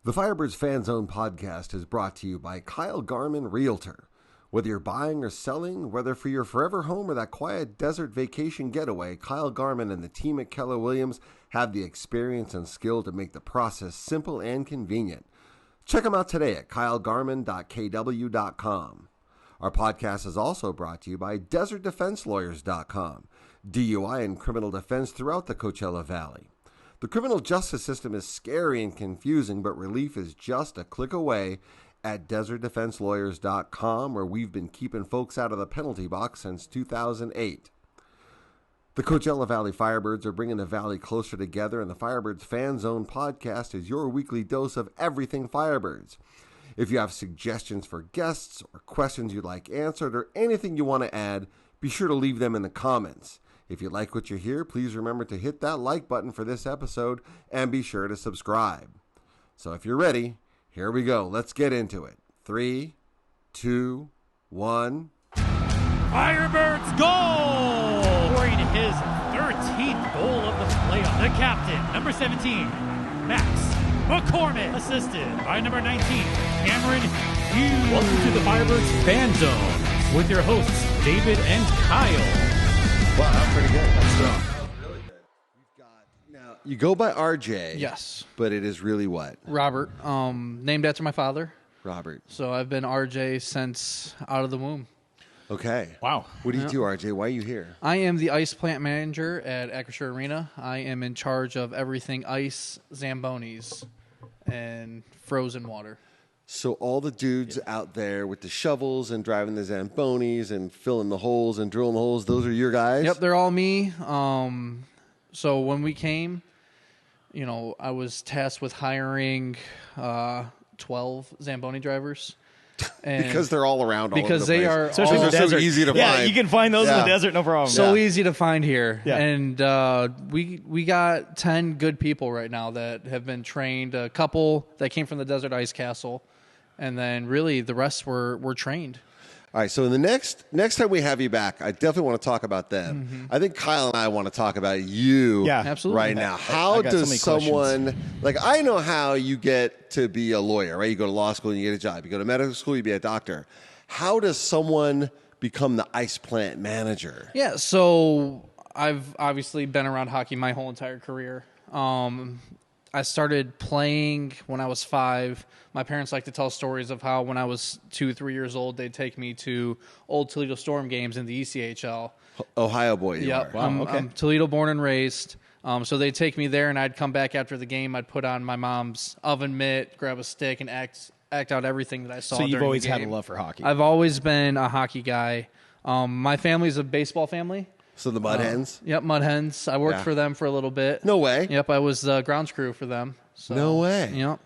The Firebird's Fan Zone podcast is brought to you by Kyle Garman Realtor. Whether you're buying or selling, whether for your forever home or that quiet desert vacation getaway, Kyle Garman and the team at Keller Williams have the experience and skill to make the process simple and convenient. Check them out today at kylegarman.kw.com. Our podcast is also brought to you by DesertDefenseLawyers.com, DUI and criminal defense throughout the Coachella Valley. The criminal justice system is scary and confusing, but relief is just a click away at DesertDefenseLawyers.com, where we've been keeping folks out of the penalty box since 2008. The Coachella Valley Firebirds are bringing the Valley closer together, and the Firebirds Fan Zone podcast is your weekly dose of everything Firebirds. If you have suggestions for guests or questions you'd like answered or anything you want to add, be sure to leave them in the comments. If you like what you hear, please remember to hit that like button for this episode and be sure to subscribe. So if you're ready, here we go. Let's get into it. 3, 2, 1. Firebirds goal! Scoring his 13th goal of the playoff. The captain, number 17, Max McCormick, assisted by number 19, Cameron Hughes. Welcome to the Firebirds Fan Zone with your hosts, David and Kyle. Wow, that's pretty good. That's strong. That was really good. Now, you go by RJ. Yes. But it is really what? Robert, named after my father. Robert. So I've been RJ since out of the womb. Okay. Wow. What do you do, RJ? Why are you here? I am the ice plant manager at Acrisure Arena. I am in charge of everything ice, Zambonis, and frozen water. So all the dudes out there with the shovels and driving the Zambonis and filling the holes and drilling the holes, those are your guys? Yep, they're all me. So when we came, I was tasked with hiring 12 Zamboni drivers. And because they're all around all because over the they place. are Especially all, they're so easy to find. Yeah, you can find those in the desert, no problem. So easy to find here. Yeah. And we got 10 good people right now that have been trained. A couple that came from the Desert Ice Castle. And then really the rest were trained. All right, so in the next time we have you back, I definitely want to talk about them. Mm-hmm. I think Kyle and I want to talk about you absolutely. right now. How does someone, like I know how you get to be a lawyer, right? You go to law school and you get a job. You go to medical school, you be a doctor. How does someone become the ice plant manager? Yeah, so I've obviously been around hockey my whole entire career. I started playing when I was 5. My parents like to tell stories of how when I was 2, 3 years old, they'd take me to old Toledo Storm games in the ECHL. Ohio boy, you are. Wow, I'm Toledo born and raised. So they'd take me there, and I'd come back after the game. I'd put on my mom's oven mitt, grab a stick, and act out everything that I saw. So you've always had a love for hockey. I've always been a hockey guy. My family's a baseball family. So the Mud Hens? Yep, Mud Hens. I worked for them for a little bit. No way. Yep, I was the grounds crew for them. So, no way. Yep.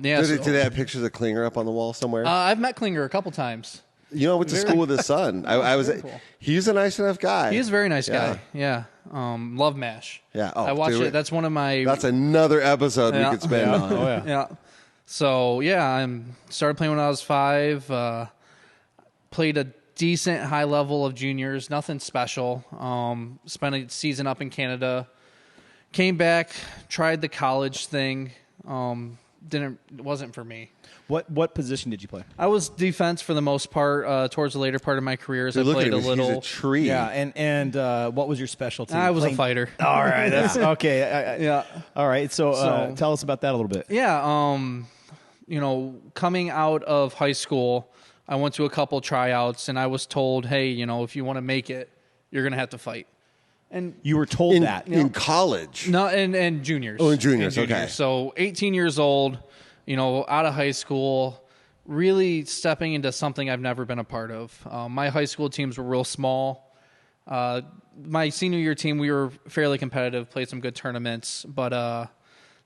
Did they have pictures of Klinger up on the wall somewhere? I've met Klinger a couple times. I went to school with his son. Cool. He's a nice enough guy. He's a very nice guy. Yeah. Love MASH. Yeah. Oh, I watch it. That's one of my... That's another episode we could spend on. Oh, yeah. Yeah. So, I started playing when I was 5. Played a decent high level of juniors. Nothing special. Spent a season up in Canada. Came back. Tried the college thing. It wasn't for me. What position did you play? I was defense for the most part. Towards the later part of my career, as I played a little. He's a tree. Yeah, and what was your specialty? I was a fighter. All right, that's okay. Yeah. All right, so tell us about that a little bit. Yeah. Coming out of high school, I went to a couple tryouts, and I was told, hey, if you want to make it, you're going to have to fight. And you were told that in college? No, and juniors. Oh, in juniors. Okay. So 18 years old, out of high school, really stepping into something I've never been a part of. My high school teams were real small. My senior year team, we were fairly competitive, played some good tournaments, but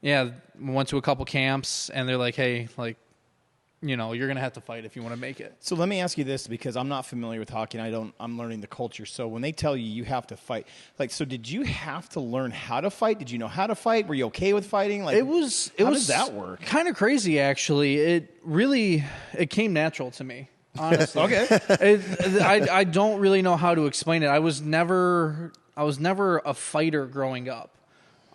we went to a couple camps, and they're like, hey, you're going to have to fight if you want to make it. So let me ask you this, because I'm not familiar with hockey, and I'm learning the culture. So when they tell you have to fight, so did you have to learn how to fight? Did you know how to fight? Were you okay with fighting? How does that work? Kind of crazy, actually. It came natural to me, honestly. Okay. I don't really know how to explain it. I was never a fighter growing up.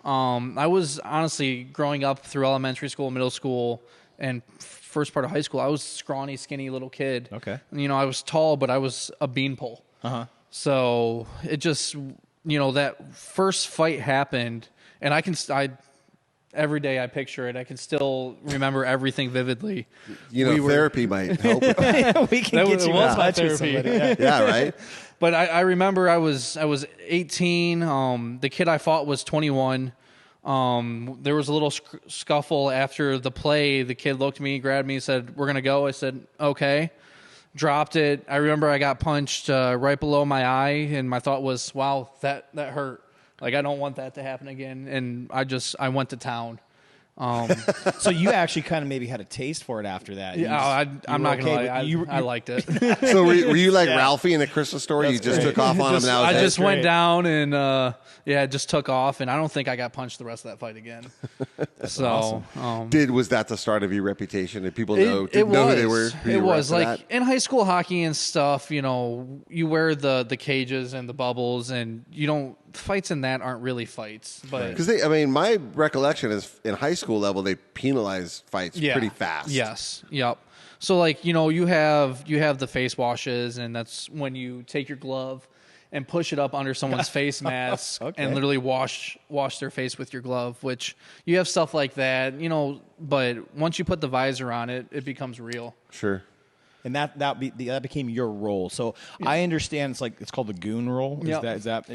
I was honestly growing up through elementary school, middle school, and first part of high school. I was a scrawny, skinny little kid. Okay. I was tall, but I was a beanpole. So it just, that first fight happened, and every day I picture it. I can still remember everything vividly. Therapy might help with that. We can get you in touch with somebody. Yeah, right? But I remember I was 18. The kid I fought was 21. There was a little scuffle after the play. The kid looked at me, grabbed me, said, "We're going to go." I said, "Okay." Dropped it. I remember I got punched right below my eye, and my thought was, wow, that hurt. Like, I don't want that to happen again. And I went to town. So you actually kind of maybe had a taste for it after that. I'm not going to lie. I liked it. So were you like Ralphie in a Christmas story? You just took off on him and that was I just went down and, just took off. And I don't think I got punched the rest of that fight again. So awesome. Was that the start of your reputation? Did people know who they were? It was like in high school hockey and stuff, you wear the cages and the bubbles, and fights in that aren't really fights. But because my recollection is in high school level, they penalize fights pretty fast. Yes. Yep. So you have the face washes, and that's when you take your glove and push it up under someone's face mask and literally wash their face with your glove, which you have stuff like that, but once you put the visor on it, it becomes real. Sure. And that became your role. So I understand it's called the goon role. Is that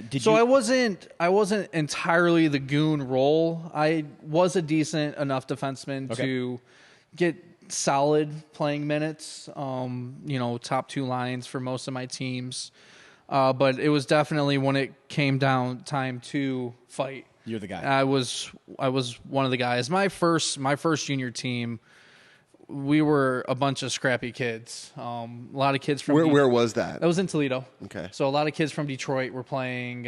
I wasn't entirely the goon role. I was a decent enough defenseman to get solid playing minutes. Top two lines for most of my teams. But it was definitely when it came down time to fight. You're the guy. I was one of the guys. My first junior team, we were a bunch of scrappy kids. A lot of kids from where was that? That was in Toledo. Okay. So a lot of kids from Detroit were playing.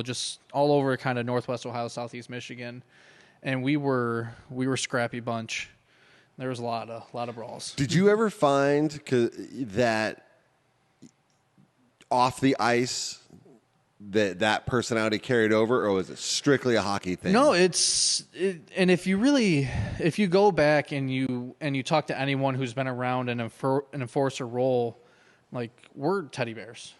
Just all over kind of Northwest Ohio, Southeast Michigan, and we were scrappy bunch. There was a lot of brawls. Did you ever find that off the ice that personality carried over, or was it strictly a hockey thing? No, and if you go back and you talk to anyone who's been around an enforcer role, like, we're teddy bears.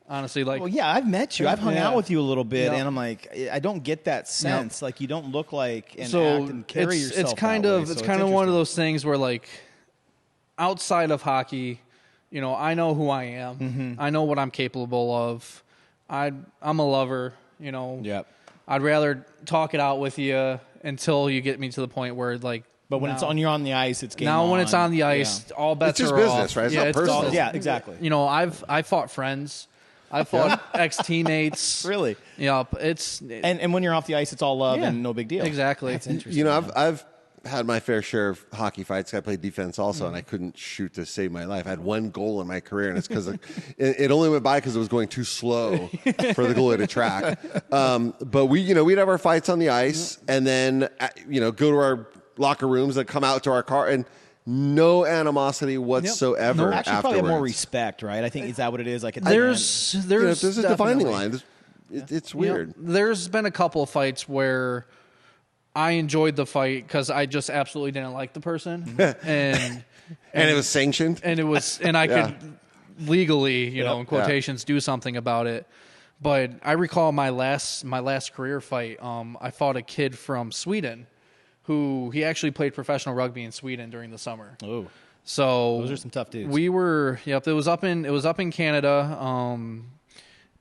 Honestly, well, yeah, I've met you. I've hung out with you a little bit, and I'm like, I don't get that sense. Like, you don't look like and act and carry yourself. It's kind of one of those things where, like, outside of hockey, I know who I am. Mm-hmm. I know what I'm capable of. I'm a lover. Yep. I'd rather talk it out with you until you get me to the point where, like. But when you're on the ice, it's game now on. When it's on the ice, all bets it's are just off. business, right? It's not personal. Business. Yeah, exactly. I fought friends. I fought ex-teammates. Really? Yep. And when you're off the ice, it's all love and no big deal. Exactly. That's interesting. I've had my fair share of hockey fights. I played defense also, and I couldn't shoot to save my life. I had one goal in my career, and it's because it only went by because it was going too slow for the goalie to track. But we'd have our fights on the ice, and then go to our locker rooms and come out to our car, and no animosity whatsoever. No, actually, afterwards. probably have more respect, right? I think is that what it is? Like there's a defining line. It's weird. There's been a couple of fights where I enjoyed the fight because I just absolutely didn't like the person, and it was sanctioned, and I could legally, in quotations, do something about it. But I recall my last career fight. I fought a kid from Sweden, who he actually played professional rugby in Sweden during the summer. Oh, so those are some tough dudes. We were, it was up in Canada,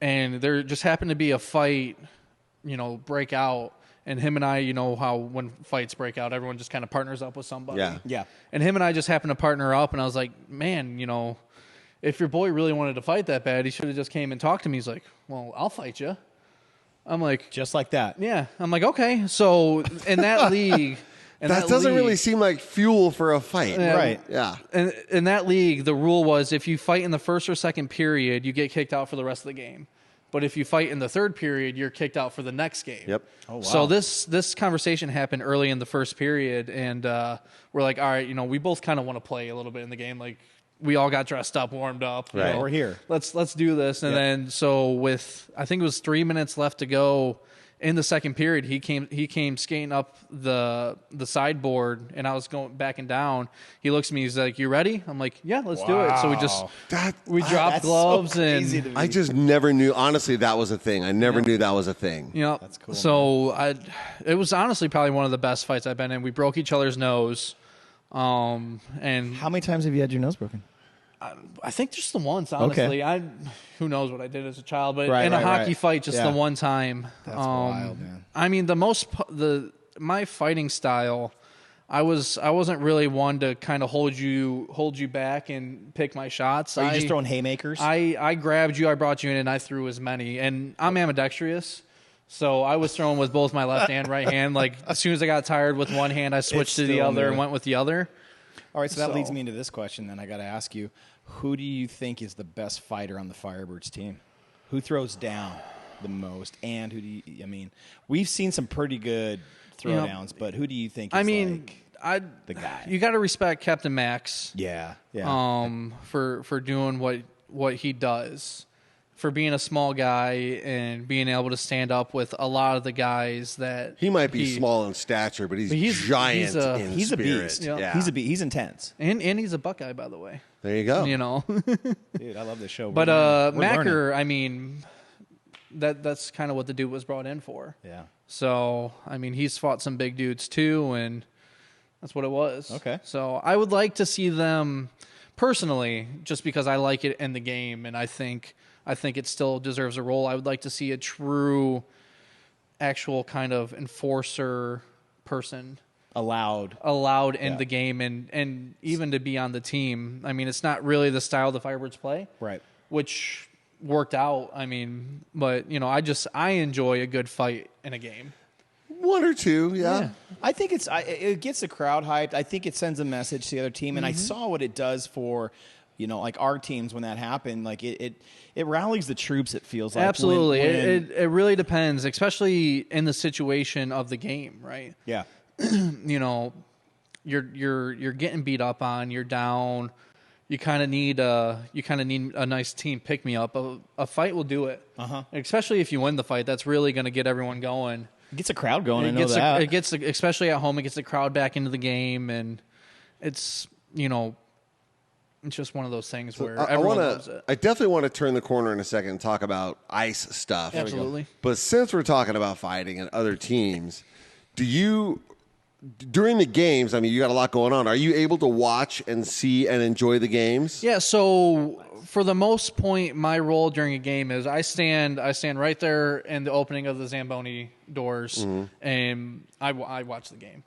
and there just happened to be a fight, break out. And him and I, how when fights break out, everyone just kind of partners up with somebody. Yeah. And him and I just happened to partner up, and I was like, man, if your boy really wanted to fight that bad, he should have just came and talked to me. He's like, well, I'll fight you. I'm like, just like that. Yeah. I'm like, okay. So in that league, that doesn't really seem like fuel for a fight, right? Yeah. And in that league, the rule was if you fight in the first or second period, you get kicked out for the rest of the game. But if you fight in the third period, you're kicked out for the next game. Yep. Oh, wow. So this conversation happened early in the first period, and we're like, all right, we both kind of want to play a little bit in the game. Like, we all got dressed up, warmed up. Right. We're here. Let's do this. And then so with, I think it was 3 minutes left to go, in the second period, he came skating up the sideboard, and I was backing down. He looks at me, he's like, "You ready?" I'm like, "Yeah, let's do it." So we dropped gloves, so and I just never knew. Honestly, that was a thing. I never knew that was a thing. Yeah, that's cool. So it was honestly probably one of the best fights I've been in. We broke each other's nose, and how many times have you had your nose broken? I think just the once, honestly. Okay. Who knows what I did as a child, but Right, in a right, hockey right. fight, just the one time. That's wild, man. I mean, my fighting style, I wasn't really one to kind of hold you back and pick my shots. Are you just throwing haymakers? I grabbed you, I brought you in, and I threw as many. And I'm ambidextrous, so I was throwing with both my left and right hand. Like as soon as I got tired with one hand, I switched to the other and went with the other. All right, so that leads me into this question. Then I got to ask you, who do you think is the best fighter on the Firebirds team? Who throws down the most? And who do you? I mean, we've seen some pretty good throwdowns, but who do you think is the guy? You got to respect Captain Max. Yeah. For doing what he does, for being a small guy and being able to stand up with a lot of the guys that he might be small in stature, but he's giant in he's spirit. A beast. Yeah. He's a beast. He's intense. And he's a Buckeye, by the way. There you go. You know. Dude, I love this show. But we're Macker, learning. I mean, that's kind of what the dude was brought in for. Yeah. So, I mean, he's fought some big dudes too, and that's what it was. Okay. So I would like to see them personally, just because I like it in the game, and I think it still deserves a role. I would like to see a true, actual kind of enforcer person allowed in the game, and even to be on the team. I mean, it's not really the style the Firebirds play, right? Which worked out. I mean, but I enjoy a good fight in a game. One or two, yeah. I think it gets the crowd hyped. I think it sends a message to the other team, and I saw what it does for, like our teams when that happened. Like it rallies the troops. It feels like absolutely. It really depends, especially in the situation of the game, right? Yeah. You're getting beat up on. You're down. You kind of need a nice team pick me up. A fight will do it. Especially if you win the fight, that's really going to get everyone going. It gets a crowd going. It gets especially at home. It gets the crowd back into the game, and it's it's just one of those things where everyone loves it. I definitely want to turn the corner in a second and talk about ice stuff. Absolutely. But since we're talking about fighting and other teams, during the games, I mean, you got a lot going on. Are you able to watch and see and enjoy the games? Yeah, so for the most point, my role during a game is I stand right there in the opening of the Zamboni doors, and I watch the game.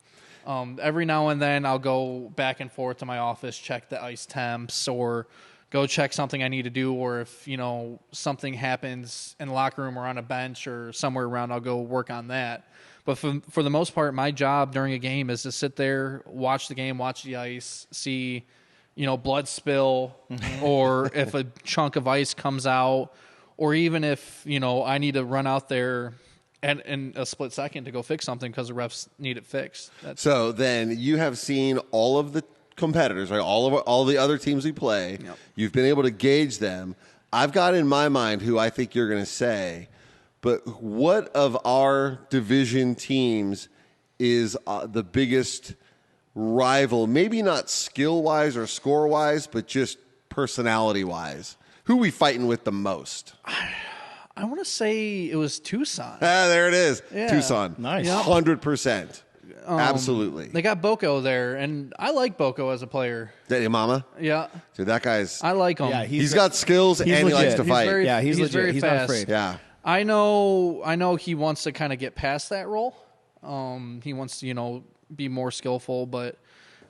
Every now and then, I'll go back and forth to my office, check the ice temps, or go check something I need to do, or if something happens in the locker room or on a bench or somewhere around, I'll go work on that. But for the most part, my job during a game is to sit there, watch the game, watch the ice, see, blood spill, or if a chunk of ice comes out, or even if, I need to run out there in a split second to go fix something because the refs need it fixed. So then you have seen all of the competitors, right? All the other teams we play. Yep. You've been able to gauge them. I've got in my mind who I think you're going to say. But what of our division teams is the biggest rival? Maybe not skill-wise or score-wise, but just personality-wise. Who are we fighting with the most? I want to say it was Tucson. There it is. Yeah. Tucson. Nice. 100%. Absolutely. They got Boko there, and I like Boko as a player. Daddy Mama? Yeah. Dude, that guy's... I like him. Yeah, he's got skills and he legit. likes to He's fight. very- he's legit. very He's fast. not afraid. Yeah. I know he wants to kind of get past that role. He wants to, be more skillful, but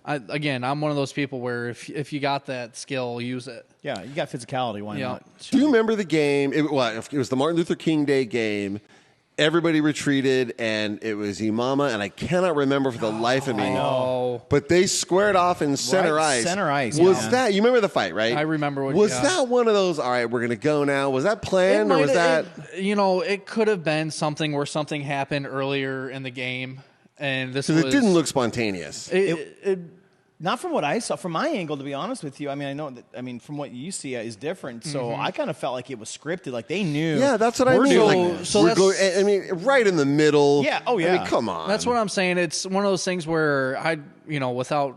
I'm one of those people where if you got that skill, use it. Yeah, you got physicality. Why not? Do you remember the game? It was the Martin Luther King Day game. Everybody retreated, and it was Imama, and I cannot remember for the life of me. No. But they squared off in center ice. Center ice. Was that, you remember the fight, right? I remember Was that one of those, all right, we're going to go now? Was that planned, or was that... It could have been something where something happened earlier in the game, and this was... Because it didn't look spontaneous. Not from what I saw. From my angle, to be honest with you, I mean, I know that. I mean, from what you see is different. So I kind of felt like it was scripted. Like they knew. Yeah, that's what I mean. I mean, right in the middle. Yeah. Oh, yeah. I mean, come on. That's what I'm saying. It's one of those things where without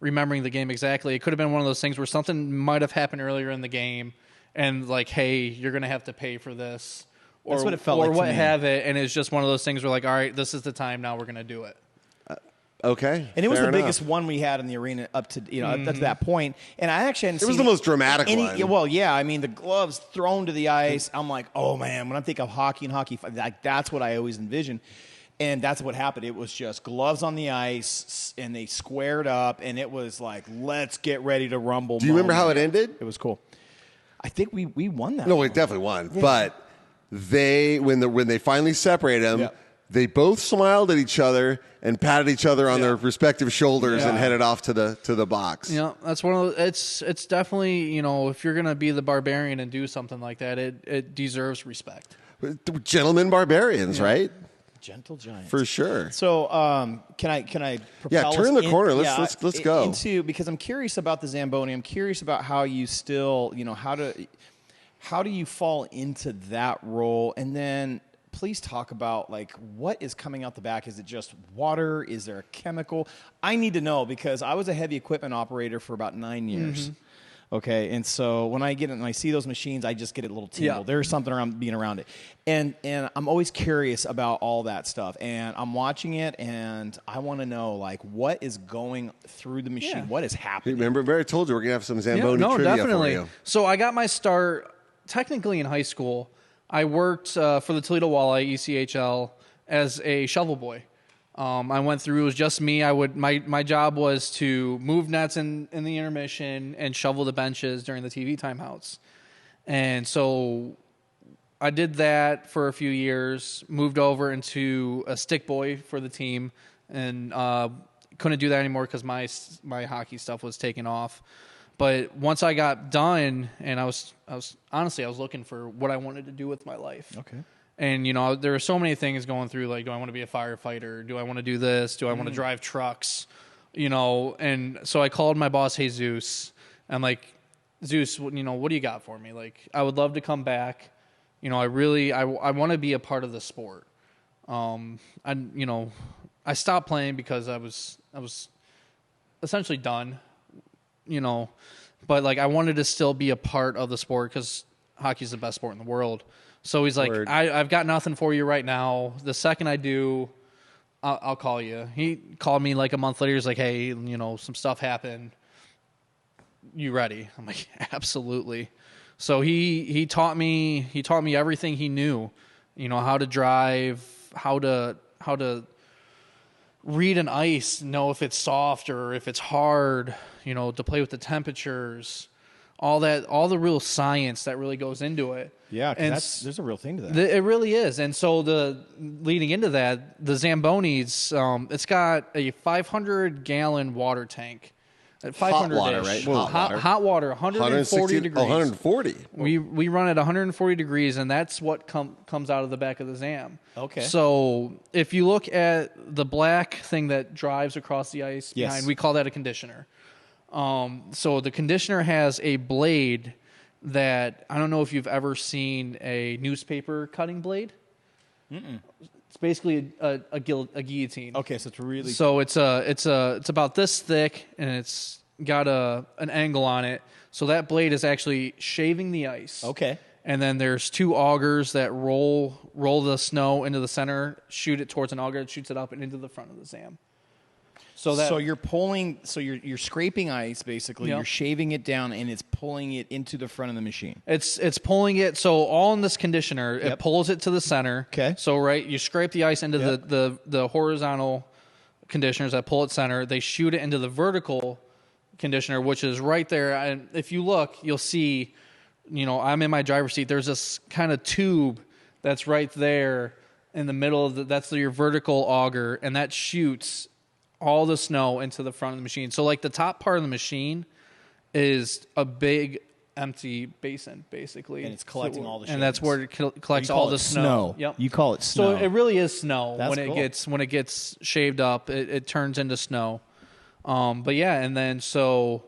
remembering the game exactly, it could have been one of those things where something might have happened earlier in the game, and like, hey, you're going to have to pay for this, or that's what it felt like, or what to me. have it, and it's just one of those things where like, all right, this is the time now. We're going to do it. Okay, and it was the enough. biggest one we had in the arena up to up to that point. And I actually hadn't It was seen the most dramatic one. Well, yeah, I mean the gloves thrown to the ice. I'm like, oh man, when I think of hockey and hockey, like that's what I always envision. And that's what happened. It was just gloves on the ice, and they squared up, and it was like, let's get ready to rumble. Do you remember how it ended? It was cool. I think we won that. No, one. we definitely won. Yeah. But when they finally separated them, they both smiled at each other and patted each other on their respective shoulders and headed off to the box. Yeah, that's one of the, it's definitely, if you're gonna be the barbarian and do something like that, it deserves respect. Gentlemen barbarians, right? Gentle giants, for sure. So, can I propel turn the corner. Let's go into, because I'm curious about the Zamboni. I'm curious about how you still, how do you fall into that role, and then please talk about like what is coming out the back. Is it just water? Is there a chemical? I need to know, because I was a heavy equipment operator for about 9 years. Mm-hmm. Okay, and so when I get it and I see those machines, I just get a little tingle. Yeah. There's something around being around it, and I'm always curious about all that stuff. And I'm watching it, and I want to know like what is going through the machine, what is happening. Remember, I told you we're gonna have some Zamboni trivia definitely. for you. So I got my start technically in high school. I worked for the Toledo Walleye ECHL as a shovel boy. I went through, it was just me. My job was to move nets in the intermission and shovel the benches during the TV timeouts. And so I did that for a few years, moved over into a stick boy for the team, and couldn't do that anymore because my hockey stuff was taking off. But once I got done, and I was honestly, I was looking for what I wanted to do with my life. Okay. And, there were so many things going through, like, do I want to be a firefighter? Do I want to do this? Do I want to drive trucks? And so I called my boss, Jesus. I'm like, Zeus, what do you got for me? Like, I would love to come back. I want to be a part of the sport. I stopped playing because I was essentially done, but like I wanted to still be a part of the sport because hockey's the best sport in the world. So he's like, I've got nothing for you right now. The second I do, I'll call you. He called me like a month later. He's like, hey, some stuff happened. You ready? I'm like, absolutely. So he taught me everything he knew, how to drive, how to read an ice, know if it's soft or if it's hard, to play with the temperatures, all the real science that really goes into it. Yeah, there's a real thing to that. It really is. And so leading into that, the Zambonis, it's got a 500-gallon water tank. At 500 hot water, right? Hot water, 140 degrees. 140. We run at 140 degrees, and that's what comes out of the back of the Zam. Okay. So if you look at the black thing that drives across the ice behind, we call that a conditioner. So the conditioner has a blade that, I don't know if you've ever seen a newspaper cutting blade. Mm-mm. It's basically a guillotine. Okay, so it's really... So it's about this thick, and it's got an angle on it. So that blade is actually shaving the ice. Okay. And then there's two augers that roll the snow into the center, shoot it towards an auger that shoots it up and into the front of the Zam. So you're pulling, you're scraping ice basically. Yep. You're shaving it down, and it's pulling it into the front of the machine. It's pulling it. So all in this conditioner, it pulls it to the center. Okay. So you scrape the ice into the horizontal conditioners that pull it center. They shoot it into the vertical conditioner, which is right there. And if you look, you'll see. I'm in my driver's seat. There's this kind of tube that's right there in the middle of that's your vertical auger, and that shoots all the snow into the front of the machine. So like the top part of the machine is a big empty basin, basically. And it's collecting all the shavings. And that's where it collects all the snow. Yep. You call it snow. So it really is snow. That's when cool. When it gets shaved up, it turns into snow. But yeah, and then so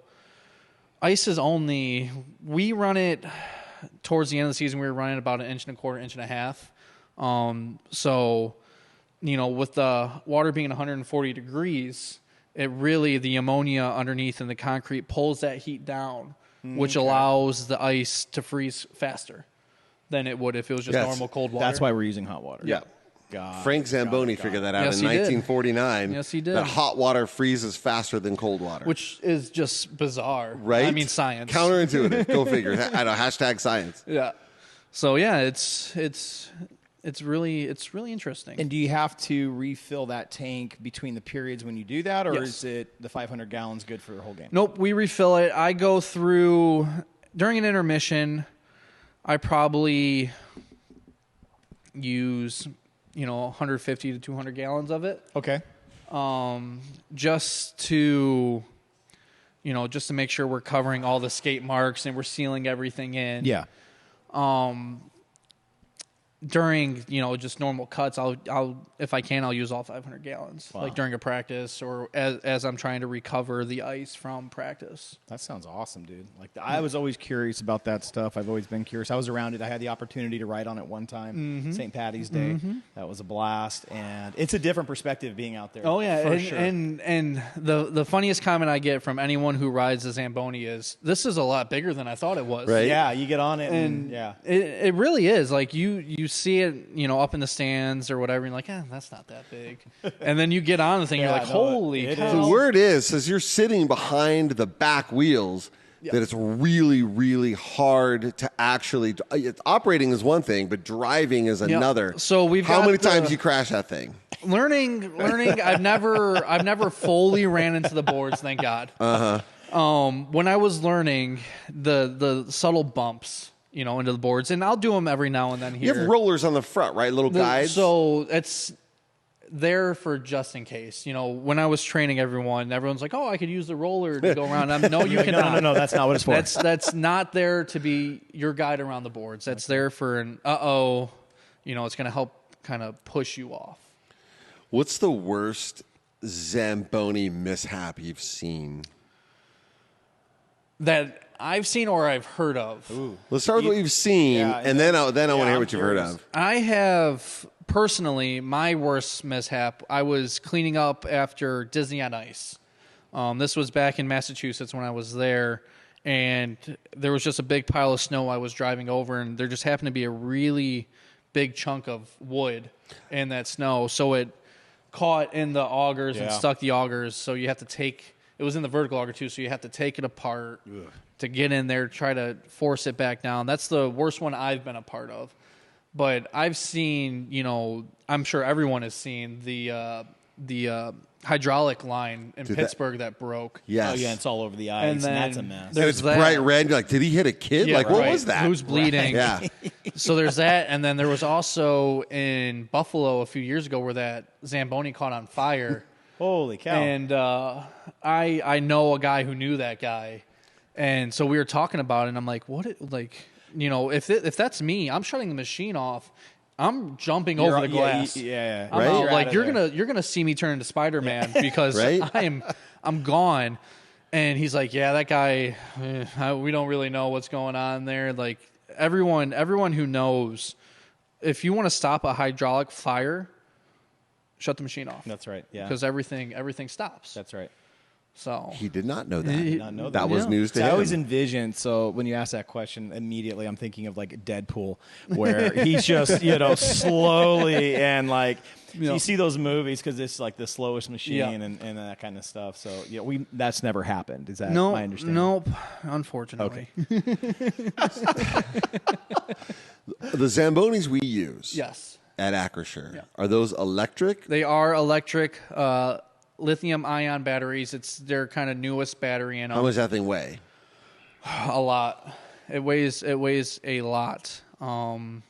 ice is only, we run it towards the end of the season, we were running about 1.25 inches, 1.5 inches. So, with the water being 140 degrees, it really, the ammonia underneath in the concrete pulls that heat down, which allows the ice to freeze faster than it would if it was just normal cold water. That's why we're using hot water. Yeah. Frank Zamboni figured that out Yes, in he did. 1949. Yes, he did. That hot water freezes faster than cold water. Which is just bizarre. Right? I mean, science. Counterintuitive. Go figure. I know. Hashtag science. Yeah. So yeah, it's really interesting. And do you have to refill that tank between the periods when you do that, or Yes. is it the 500 gallons good for the whole game? Nope, we refill it. I go through during an intermission. I probably use 150 to 200 gallons of it. Okay. Just to make sure we're covering all the skate marks and we're sealing everything in. Yeah. During just normal cuts, I'll if I can, I'll use all 500 gallons. Wow. Like during a practice or as I'm trying to recover the ice from practice. That sounds awesome, dude. Like I was always curious about that stuff. I've always been curious. I was around it. I had the opportunity to ride on it one time, St. Patty's Day. That was a blast, and it's a different perspective being out there. Oh yeah, for and, sure. and the funniest comment I get from anyone who rides the Zamboni is, "This is a lot bigger than I thought it was." Right. Yeah, you get on it, and yeah, it really is. Like you see it, up in the stands or whatever, and you're like, that's not that big. And then you get on the thing, you're Yeah, like, no, holy it cow. is. The word is you're sitting behind the back wheels, that it's really, really hard to actually. Operating is one thing, but driving is another. So we've How got many the- times you crash that thing? Learning. I've never fully ran into the boards, thank God. When I was learning, the subtle bumps, into the boards, and I'll do them every now and then here. You have rollers on the front, right? Little guides. So it's there for just in case. When I was training everyone's like, "Oh, I could use the roller to go around." No, you cannot. no, that's not what it's for. That's not there to be your guide around the boards. That's there for an it's going to help kind of push you off. What's the worst Zamboni mishap you've seen? That I've seen or I've heard of. Ooh. Let's start with what you've seen, and then I want to hear what you've heard of. I have personally my worst mishap. I was cleaning up after Disney on Ice. This was back in Massachusetts when I was there, and there was just a big pile of snow I was driving over, and there just happened to be a really big chunk of wood in that snow, so it caught in the augers and stuck the augers. So you have to take. It was in the vertical auger too, so you have to take it apart to get in there, try to force it back down. That's the worst one I've been a part of. But I've seen, I'm sure everyone has seen the hydraulic line in Pittsburgh that broke. Yes. Oh yeah, it's all over the ice, and that's a mess. There's It's that. bright red. You're like, did he hit a kid? Yeah, What right. was that? Who's bleeding? Yeah. So there's that, and then there was also in Buffalo a few years ago where that Zamboni caught on fire. Holy cow! And I know a guy who knew that guy, and so we were talking about it. And I'm like, if that's me, I'm shutting the machine off. I'm jumping over the glass. Yeah, I'm Right? out. You're Like out you're of gonna see me turn into Spider-Man because Right? I'm gone. And he's like, yeah, that guy. We don't really know what's going on there. Like everyone who knows, if you want to stop a hydraulic fire, shut the machine off. That's right. Yeah, Because everything stops. that's right. So He did not know that. He- Not know That was Yeah. news to So I him. always envision. So when you ask that question, immediately I'm thinking of like Deadpool, where he's just slowly and like Yeah. you see those movies because it's like the slowest machine Yeah. and that kind of stuff. So that's never happened. Is that no, my understanding? nope. Unfortunately, The Zambonis we use yes, at Acrisure, Yeah. are those electric? they are electric lithium-ion batteries. It's their kind of newest battery in them. How much does that thing weigh? A lot. It weighs a lot. I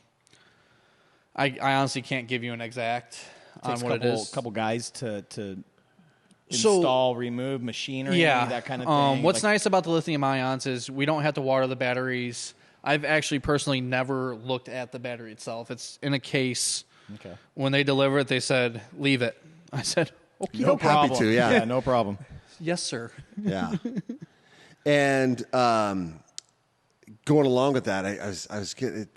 honestly can't give you an exact on Takes what it is. couple guys to So- install, remove machinery, Yeah, that kind of thing. What's Like, nice about the lithium ions is we don't have to water the batteries. I've actually personally never looked at the battery itself. It's in a case. Okay. When they deliver it, they said, leave it. I said, okay. No problem. to, yeah. No problem. Yes, sir. Yeah. And going along with that, I was getting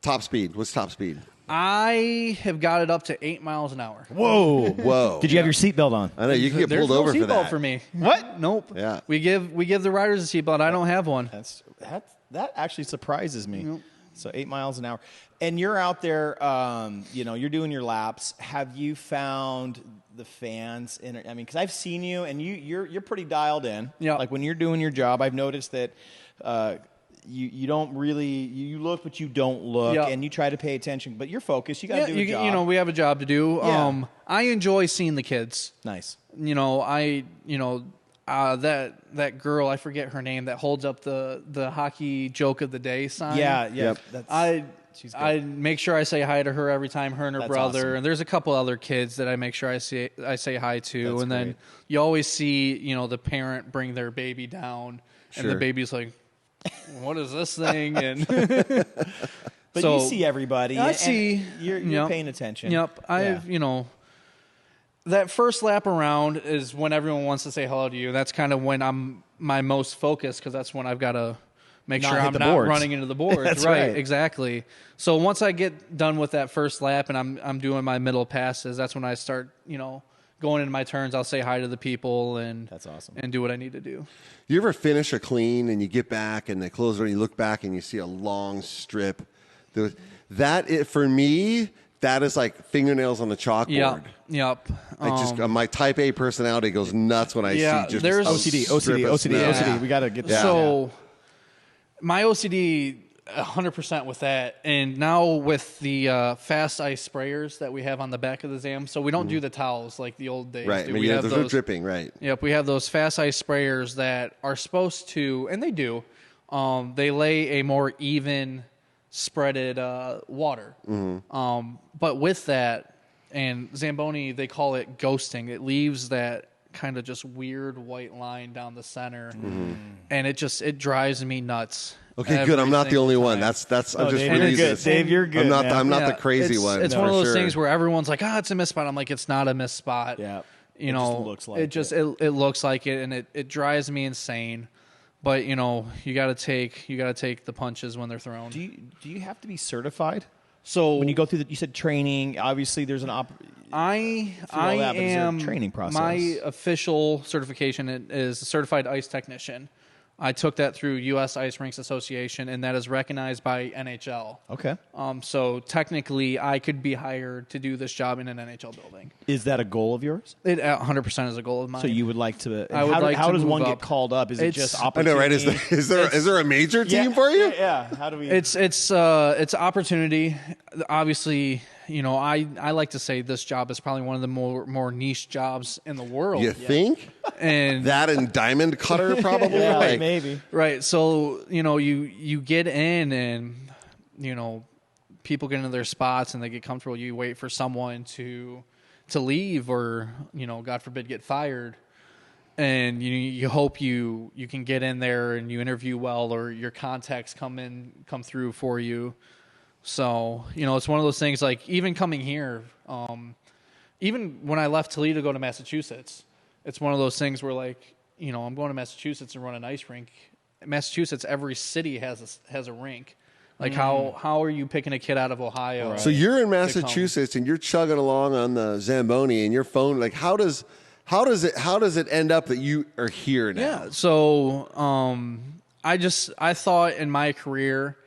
top speed. What's top speed? I have got it up to 8 miles an hour. Whoa. Did you have your seatbelt on? I know you can get There's pulled over no for seatbelt that. for me. What? Nope. Yeah. We give the riders a seatbelt. I don't have one. That actually surprises me. Nope. So 8 miles an hour, and you're out there. You're doing your laps. Have you found the fans? Because I've seen you, and you're pretty dialed in. Yeah. Like when you're doing your job, I've noticed that. You don't really you look, but you don't look, Yeah. and you try to pay attention, but you're focused. You got to do a job. You know, we have a job to do. Yeah. I enjoy seeing the kids. Nice. That girl, I forget her name, that holds up the hockey joke of the day sign. Yeah. Yep. She's good. I make sure I say hi to her every time, her and her That's brother. awesome. And there's a couple other kids that I make sure I say hi to. That's and then great. you always see, the parent bring their baby down, and the Sure. baby's like, what is this thing? And But so, you see everybody. I and see. You're Yep. paying attention. Yep. That first lap around is when everyone wants to say hello to you. That's kind of when I'm my most focused, because that's when I've got to make Not sure hit I'm the not boards. running into the boards. That's right, right. exactly. So once I get done with that first lap and I'm doing my middle passes, that's when I start, going into my turns. I'll say hi to the people and That's awesome. and do what I need to do. You ever finish a clean and you get back and they close it and you look back and you see a long strip? For me, that is like fingernails on the chalkboard. Yep. My type A personality goes nuts when I Yeah, see just there's- a OCD. strip of snow. Yeah. We got to get that. So my OCD 100% with that, and now with the fast ice sprayers that we have on the back of the Zam, so we don't do the towels like the old days. Right. do. We have there's no dripping, right. Yep, we have those fast ice sprayers that are supposed to, and they do, they lay a more even spreaded water. But with that, and Zamboni, they call it ghosting. It leaves that kind of just weird white line down the center, and it drives me nuts. Okay, good. I'm not the only one. time. That's I'm just Dave, really you're good. Dave, you're good. I'm man. not Yeah, the crazy one. It's for one of those sure. things where everyone's like, it's a miss spot. I'm like, it's not a miss spot. Yeah. You It know, just looks like it looks like it, and it drives me insane. But you got to take the punches when they're thrown. Do you have to be certified So when you go through you said training? Obviously, there's an I all that, but is there a am training process? My official certification is a certified ice technician. I took that through U.S. Ice Rinks Association, and that is recognized by NHL. Okay. So technically, I could be hired to do this job in an NHL building. Is that a goal of yours? It 100% is a goal of mine. So you would like to? I would like how to does move one get up. called up? Is it It's- just I know, opportunity? right? Is there a major team Yeah, for you? Yeah. How do we? It's opportunity. Obviously, I like to say this job is probably one of the more niche jobs in the world. You think And that and diamond cutter probably? yeah, Like, maybe. right. So, you get in and, people get into their spots and they get comfortable. You wait for someone to leave or, God forbid, get fired. And you hope you can get in there and you interview well, or your contacts come through for you. So, it's one of those things, like even coming here, even when I left Toledo to go to Massachusetts, it's one of those things where, like, I'm going to Massachusetts and run an ice rink. In Massachusetts, every city has a rink. Like, how are you picking a kid out of Ohio? So you're in Massachusetts and you're chugging along on the Zamboni and your phone. Like, how does it end up that you are here now? Yeah. So, I thought in my career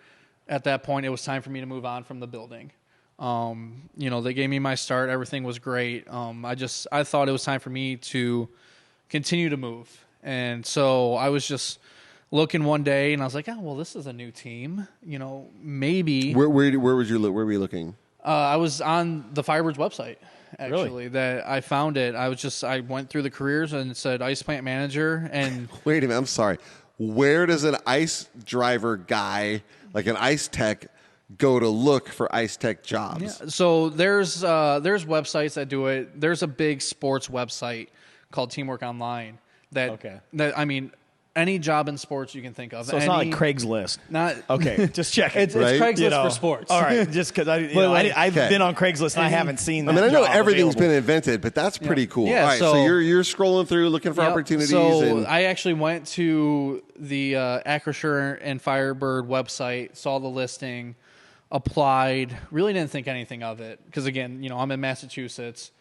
at that point it was time for me to move on from the building. They gave me my start. Everything was great. I thought it was time for me to continue to move. And so I was just looking one day and I was like, this is a new team. Maybe. Where were you were you looking? I was on the Firebird's website, actually, that I found it. I went through the careers and it said ice plant manager. And Wait a minute, I'm sorry. Where does an ice driver guy, like an ice tech, go to look for ice tech jobs? yeah, so there's websites that do it. There's a big sports website called Teamwork Online that any job in sports you can think of. So it's not like Craigslist. Not okay. Just checking. It's Right? Craigslist for sports. All right, just because I've been on Craigslist and I haven't seen. That I know job everything's available. been invented, but that's pretty cool. Yeah, All right, so you're scrolling through looking for opportunities. So and I actually went to the Acrisure and Firebird website, saw the listing, applied. Really didn't think anything of it because again, I'm in Massachusetts.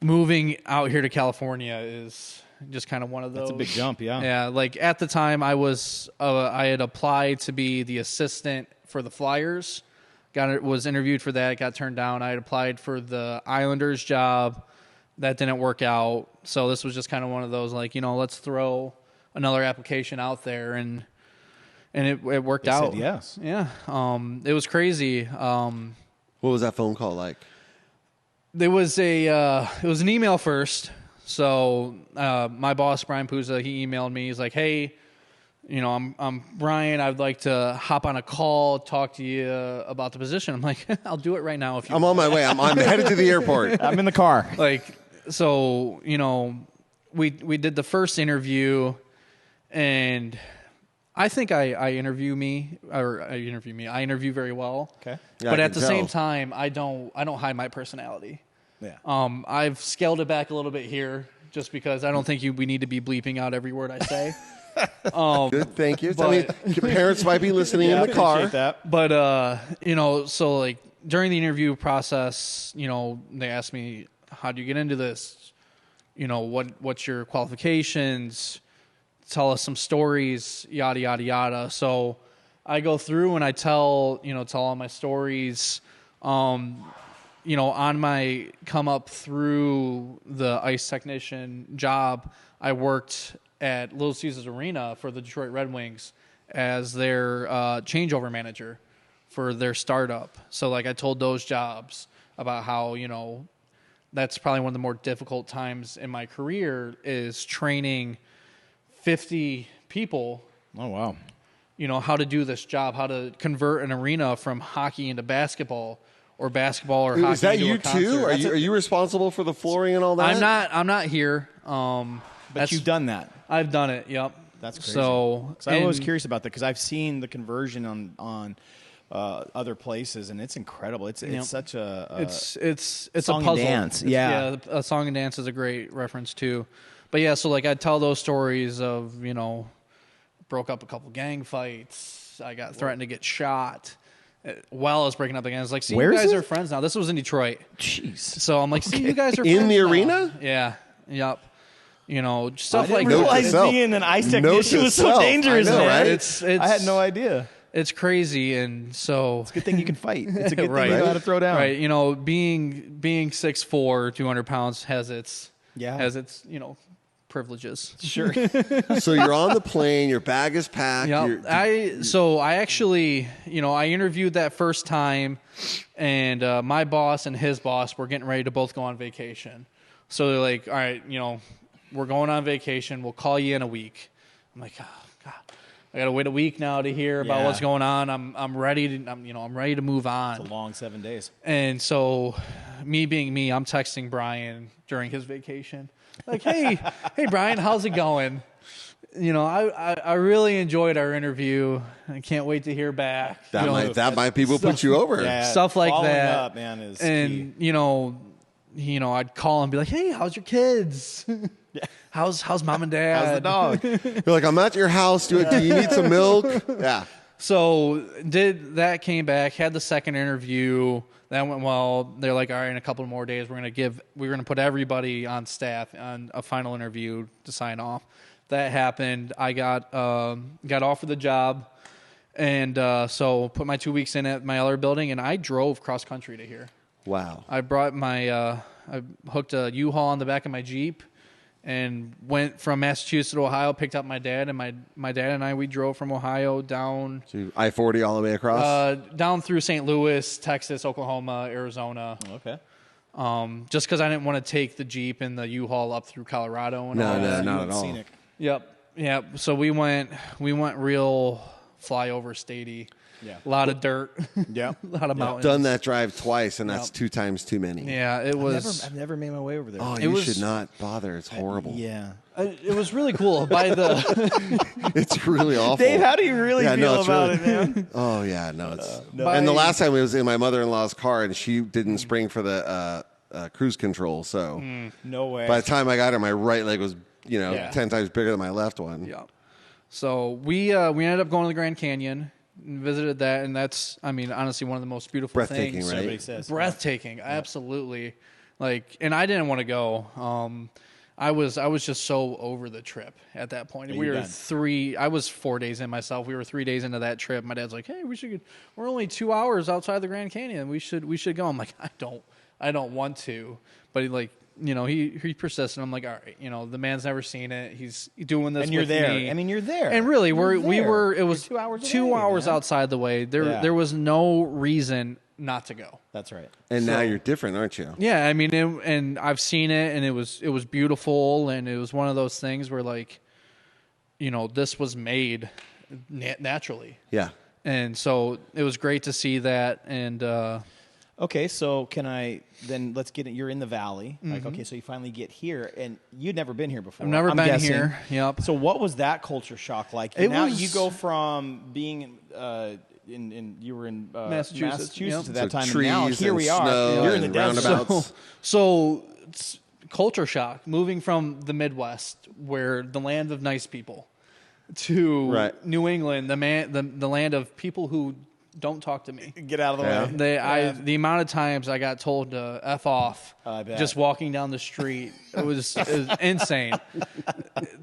Moving out here to California is just kind of one of those. That's a big jump, yeah. Yeah, like at the time I had applied to be the assistant for the Flyers. Was interviewed for that, got turned down. I had applied for the Islanders job. That didn't work out. So this was just kind of one of those like, let's throw another application out there and it worked out. Said yes. Yeah. It was crazy. what was that phone call like? There was it was an email first. So my boss, Brian Puza, he emailed me. He's like, hey, I'm Brian. I'd like to hop on a call, talk to you about the position. I'm like, I'll do it right now. If you I'm on my way. I'm headed to the airport. I'm in the car. So, we did the first interview, and I think I interview very well. Okay. Yeah, But I at can the same tell. time, I don't hide my personality. Yeah. I've scaled it back a little bit here just because I don't think we need to be bleeping out every word I say. Good, thank you. but- Your parents might be listening in the car. Appreciate that. But so like during the interview process, they asked me, how do you get into this? What's your qualifications? Tell us some stories, yada yada yada. So I go through and I tell all my stories. On my come up through the ice technician job, I worked at Little Caesars Arena for the Detroit Red Wings as their changeover manager for their startup. So like I told those jobs about how, that's probably one of the more difficult times in my career is training 50 people. Oh, wow. How to do this job, how to convert an arena from hockey into basketball or basketball or hockey Is that into you a concert. too? Are you responsible for the flooring and all that? I'm not here. But you've done that. I've done it. Yep. That's crazy. So I was curious about that because I've seen the conversion on other places, and it's incredible. It's such a it's song a puzzle. and dance. Yeah, a song and dance is a great reference too. But yeah, so like I tell those stories of broke up a couple gang fights. I got threatened to get shot while I was breaking up the gang. I was like, see, Where you is guys it? are friends now. This was in Detroit. Jeez. So I'm like, see, you guys are friends In the now. arena? Yeah. Yep. Stuff I like didn't Note that. to realize self. being an ice Note technician to was so self. dangerous, I know, man. right? It's I had no idea. It's crazy, and so Good thing you can fight. It's a good Right. thing you know how to throw down. right. Being 6'4", 200 pounds has its privileges. Sure. So you're on the plane. Your bag is packed. Yep. I actually, I interviewed that first time, and my boss and his boss were getting ready to both go on vacation. So they're like, all right, we're going on vacation. We'll call you in a week. I'm like, oh God, I got to wait a week now to hear about Yeah. what's going on. I'm ready to, I'm ready to move on. It's a long 7 days. And so, me being me, I'm texting Brian during his vacation, like, "Hey, Brian, how's it going? I really enjoyed our interview. I can't wait to hear back. That might people put you over. Yeah, Stuff like following that, up, man, is and key. I'd call and be like, "Hey, how's your kids? How's mom and dad? How's the dog? You're like, I'm at your house. Do you need some milk? Yeah. So that came back, had the second interview. That went well. They're like, all right, in a couple more days, we're gonna put everybody on staff on a final interview to sign off. That happened. I got offered the job, and so put my 2 weeks in at my other building, and I drove cross country to here. Wow. I brought I hooked a U-Haul on the back of my Jeep and went from Massachusetts to Ohio, picked up my dad, and my dad and I, we drove from Ohio down So I-40 all the way across? down through St. Louis, Texas, Oklahoma, Arizona. Okay. Just because I didn't want to take the Jeep and the U-Haul up through Colorado and all No, that. not at all. Scenic. Yep. So we went real flyover statey. Yeah. A lot of dirt. Yeah. A lot of mountains. Done that drive twice, and that's 2 times too many. Yeah, it was. I've never made my way over there. Oh, It you was- should not bother. It's horrible. Yeah. It was really cool. By the It's really awful. Dave, how do you really Yeah, no, feel it's about really- it, man? Oh yeah, no. It's By- and the last time it was in my mother-in-law's car, and she didn't spring for the cruise control. So No way. by the time I got her, my right leg was 10 Yeah. times bigger than my left one. Yeah. So we ended up going to the Grand Canyon and visited that, and that's, I mean, honestly, one of the most beautiful Breathtaking, things. right? Somebody says. Breathtaking, absolutely. Like, and I didn't want to go. I was just so over the trip at that point. Yeah, We you're were done. I was 4 days in myself. We were 3 days into that trip. My dad's like, "Hey, we're only 2 hours outside the Grand Canyon. We should go." I'm like, I don't want to, but he persisted. I'm like, all right, the man's never seen it. He's doing this, And you're with there. me. I mean, you're there. And really, it was You're 2 hours away, 2 hours man. outside the way. Yeah. There was no reason not to go. That's right. And now you're different, aren't you? Yeah, I mean, and I've seen it, and it was beautiful, and it was one of those things where this was made naturally, Yeah. and so it was great to see that. And Okay, so let's get it. You're in the valley. Like, okay, so you finally get here, and you'd never been here before. I've never I'm been guessing. here. Yep. So what was that culture shock like? It Now was- you go from being you were in Massachusetts, yep. at that So time, and now trees here and we are. snow You're in the and desert. roundabouts. So it's culture shock, moving from the Midwest, where the land of nice people, to Right. New England, the land of people who don't talk to me. Get out of the Yeah. way. The amount of times I got told to F off I bet. just walking down the street, it was insane.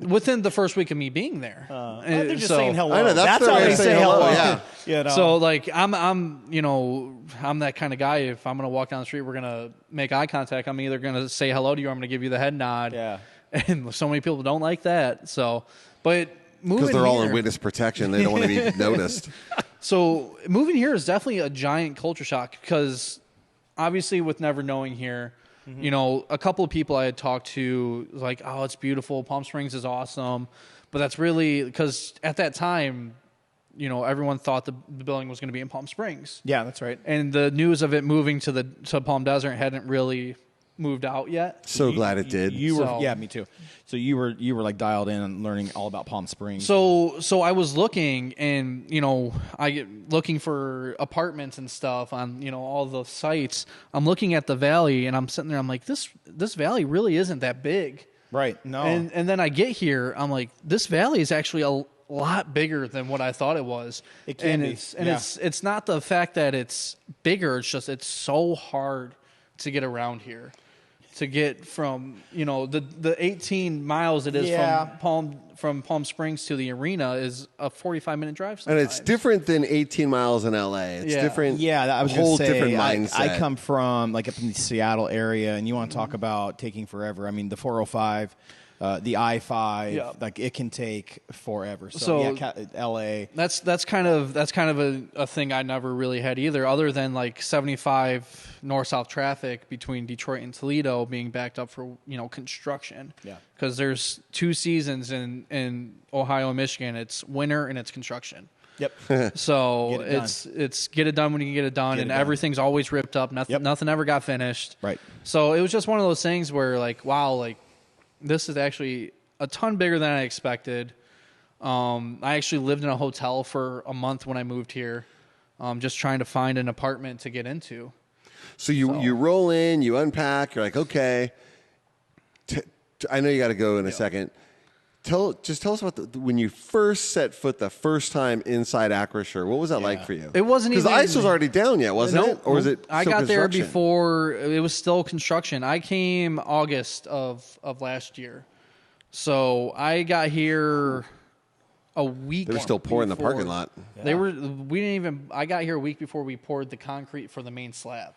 Within the first week of me being there. They're just saying hello. I know, that's how their way they of say saying hello. hello, yeah. So like I'm that kind of guy. If I'm gonna walk down the street, we're gonna make eye contact. I'm either gonna say hello to you or I'm gonna give you the head nod. Yeah. And so many people don't like that. So, but moving Because they're all in here- witness protection. They don't want to be noticed. So moving here is definitely a giant culture shock because obviously with never knowing here, a couple of people I had talked to was like, oh, it's beautiful. Palm Springs is awesome. But that's really because at that time, everyone thought the building was going to be in Palm Springs. Yeah, that's right. And the news of it moving to Palm Desert hadn't really moved out yet. So glad it did. You were, So- yeah, me too. So you were like dialed in and learning all about Palm Springs. So I was looking, and I get looking for apartments and stuff on all the sites. I'm looking at the valley, and I'm sitting there. I'm like, this valley really isn't that big. right? No, And then I get here, I'm like, this valley is actually a lot bigger than what I thought it was. It can be, yeah. It's not the fact that it's bigger. It's just it's so hard to get around here. To get from the 18 miles it is Yeah. from Palm Springs to the arena is a 45-minute drive. And Sometimes. it's different than 18 miles in LA. It's Yeah. different. yeah, I was whole gonna say, different mindset. I come from like up in the Seattle area, and you want to talk about taking forever. I mean, the 405, the I-5, Yeah. like it can take forever. So, So- yeah, LA. That's kind of a thing I never really had either, other than like 75 north-south traffic between Detroit and Toledo being backed up for construction. Yeah. Because there's 2 seasons in Ohio and Michigan. It's winter and it's construction. Yep. So Get it done. it's get it done when you can get it done, Get it and done. everything's always ripped up. Nothing Yep. nothing ever got finished. Right. So it was just one of those things where like, wow, like this is actually a ton bigger than I expected. I actually lived in a hotel for a month when I moved here, just trying to find an apartment to get into. So you roll in, you unpack, you're like, okay. I know you got to go in a second. Tell us about when you first set foot the first time inside Acrisure. What was that like for you? It wasn't because the even- ice was already down yet, wasn't it? Or was it? I still got there construction? before it was still construction. I came August of last year, so I got here a week. They were still pouring the before. parking lot. They were. We didn't even. I got here a week before we poured the concrete for the main slab.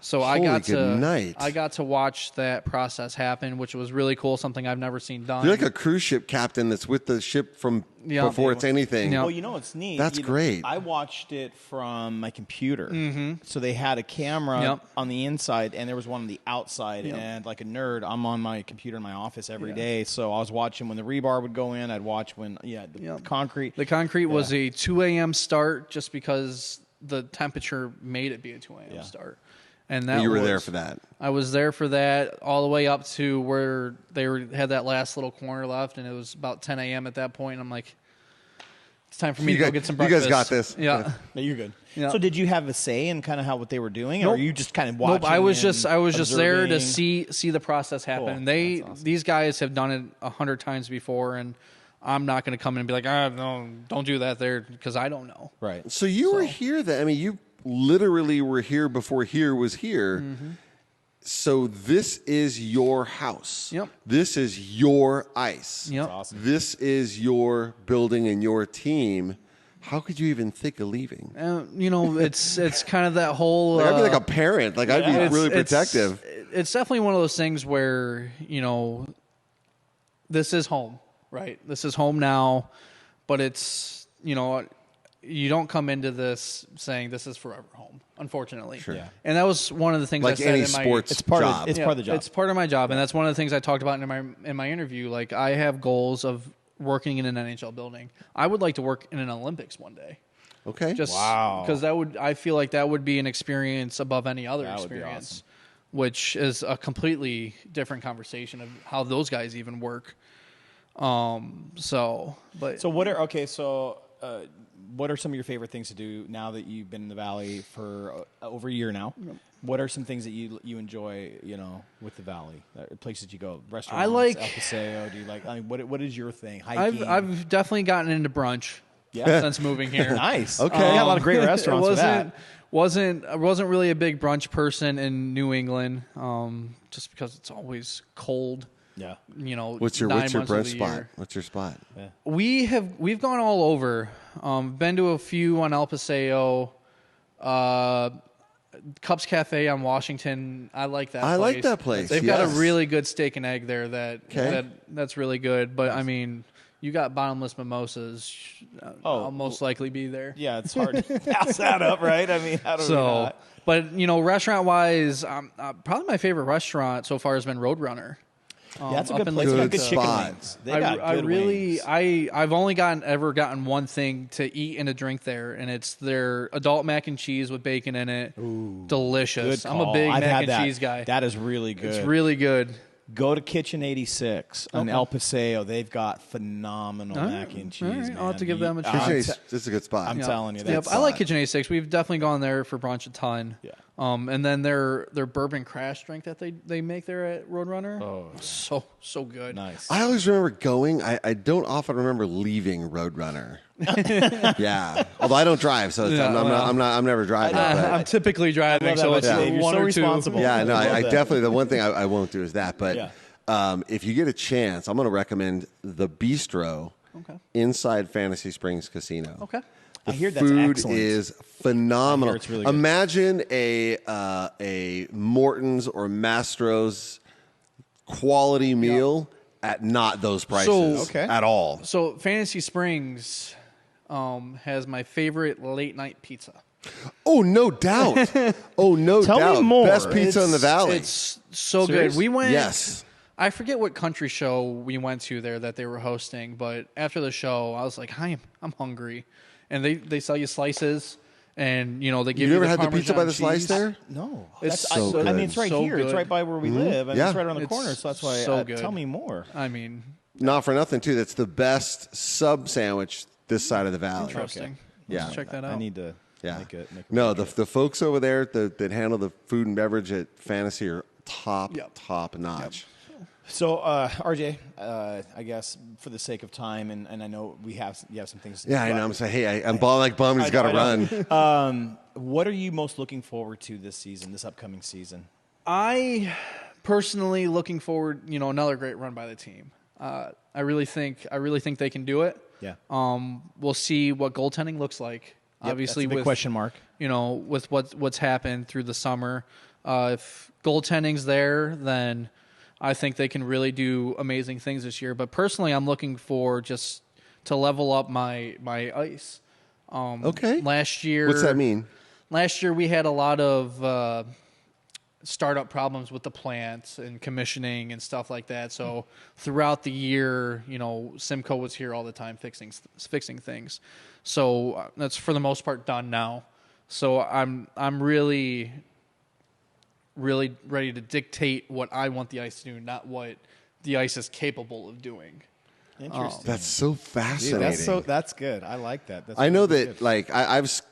So Holy good night. I got to watch that process happen, which was really cool. Something I've never seen done. You're like a cruise ship captain that's with the ship from before it's anything. Yeah. Well, you know what's neat? That's great. I watched it from my computer. So they had a camera on the inside, and there was one on the outside. And like a nerd, I'm on my computer in my office every day. So I was watching when the rebar would go in. I'd watch when the concrete. The concrete was a 2 a.m. start just because the temperature made it be a 2 a.m. start. And that you were there for that. I was there for that all the way up to where they had that last little corner left, and it was about 10 a.m. at that point. And I'm like, it's time for me to go get some breakfast. You guys got this. Yeah. No, you're good. Yeah. So did you have a say in kind of what they were doing, or you just kind of watching? Nope. I was just there to observing? see the process happen. Cool. Awesome. These guys have done it 100 times before, and I'm not going to come in and be like, no, don't do that there because I don't know. Right. So you were here then. I mean, you literally were here before here was here. Mm-hmm. So this is your house. Yep. This is your ice. Yep. That's awesome. This is your building and your team. How could you even think of leaving? It's kind of that whole. I'd be like a parent. Like I'd be really protective. It's definitely one of those things where this is home, right? This is home now, but it's you don't come into this saying this is forever home, unfortunately. Sure. Yeah. And that was one of the things Like I said any in my sports It's part job. of part of the job. It's part of my job, and that's one of the things I talked about in my interview. Like I have goals of working in an NHL building. I would like to work in an Olympics one day. Okay. Just Wow. because I feel like that would be an experience above any other That would be experience, awesome. which is a completely different conversation of how those guys even work. So what are some of your favorite things to do now that you've been in the Valley for over a year now? Yep. What are some things that you enjoy, with the Valley? Places you go, restaurants, I like El Paseo. Do you like? I mean, what is your thing? Hiking. I've definitely gotten into brunch since moving here. Nice. Okay. You got a lot of great restaurants. I wasn't really a big brunch person in New England, just because it's always cold. Yeah. What's your 9 months of brunch the spot? year. What's your spot? Yeah. We've gone all over. Been to a few on El Paseo, Cups Cafe on Washington. I like that place. I like that place. They've got a really good steak and egg there that's really good. But I mean, you got bottomless mimosas. I'll most likely be there. Yeah, it's hard to pass that up, right? I mean, how do we not? But restaurant wise, probably my favorite restaurant so far has been Roadrunner. That's a up good in place. They got Good good chicken spot. wings. They got good wings. I've only ever gotten one thing to eat and a drink there, and it's their adult mac and cheese with bacon in it. Ooh, delicious. good I'm a call. big I've mac had and that. cheese guy. That is really good. It's really good. Go to Kitchen 86 on El Paseo. They've got phenomenal All right. mac and cheese. All right. Man. I'll have to give them a try. This is a good spot. I'm telling you, Yep, that's I like Kitchen 86. We've definitely gone there for brunch a ton. Yeah. And then their bourbon crash drink that they make there at Roadrunner. Oh, yeah. So good. nice. I always remember going. I don't often remember leaving Roadrunner. Yeah, although I don't drive, so I'm never driving. I'm typically driving, so it's You're one so or responsible. two. Yeah, no, I love I that. definitely, the one thing I won't do is that. But Yeah. if you get a chance, I'm going to recommend the Bistro inside Fantasy Springs Casino. Okay. I hear that's Food excellent. is phenomenal. I hear it's really good. Imagine a Morton's or Mastro's quality meal at not those prices at all. So Fantasy Springs has my favorite late night pizza. Oh, no doubt. Oh, no Tell me doubt. more. Best pizza in the Valley. It's so Serious? good. We went. Yes. I forget what country show we went to there that they were hosting, but after the show, I was like, "Hi, I'm hungry," and they sell you slices, and they give You you. never the had the pizza by the Parmesan slice cheese. there? No, It's That's- so I mean, good. it's right So here. It's good. right by where we live, and Yeah. it's right around the It's corner. So that's why. so good. Tell me more. I mean, Not for nothing, too. That's the best sub sandwich this side of the valley. interesting. Yeah. Let's check that out. I need to Yeah. make a No, picture. the folks over there that handle the food and beverage at Fantasy are top notch. So, RJ, I guess for the sake of time, and I know you have some things. Yeah, I know. I'm saying, hey, I'm bummed he's got to run. What are you most looking forward to this upcoming season? I personally looking forward, another great run by the team. I really think they can do it. Yeah. We'll see what goaltending looks like. Obviously, that's a big with question mark. with what's happened through the summer. If goaltending's there, then I think they can really do amazing things this year. But personally, I'm looking for just to level up my ice. Okay. Last year, What's that mean? Last year we had a lot of startup problems with the plants and commissioning and stuff like that. So throughout the year, Simcoe was here all the time fixing things. So that's for the most part done now. So I'm really ready to dictate what I want the ice to do, not what the ice is capable of doing. Interesting. That's so fascinating. Dude, that's good. I like that. That's I know really that, good. I've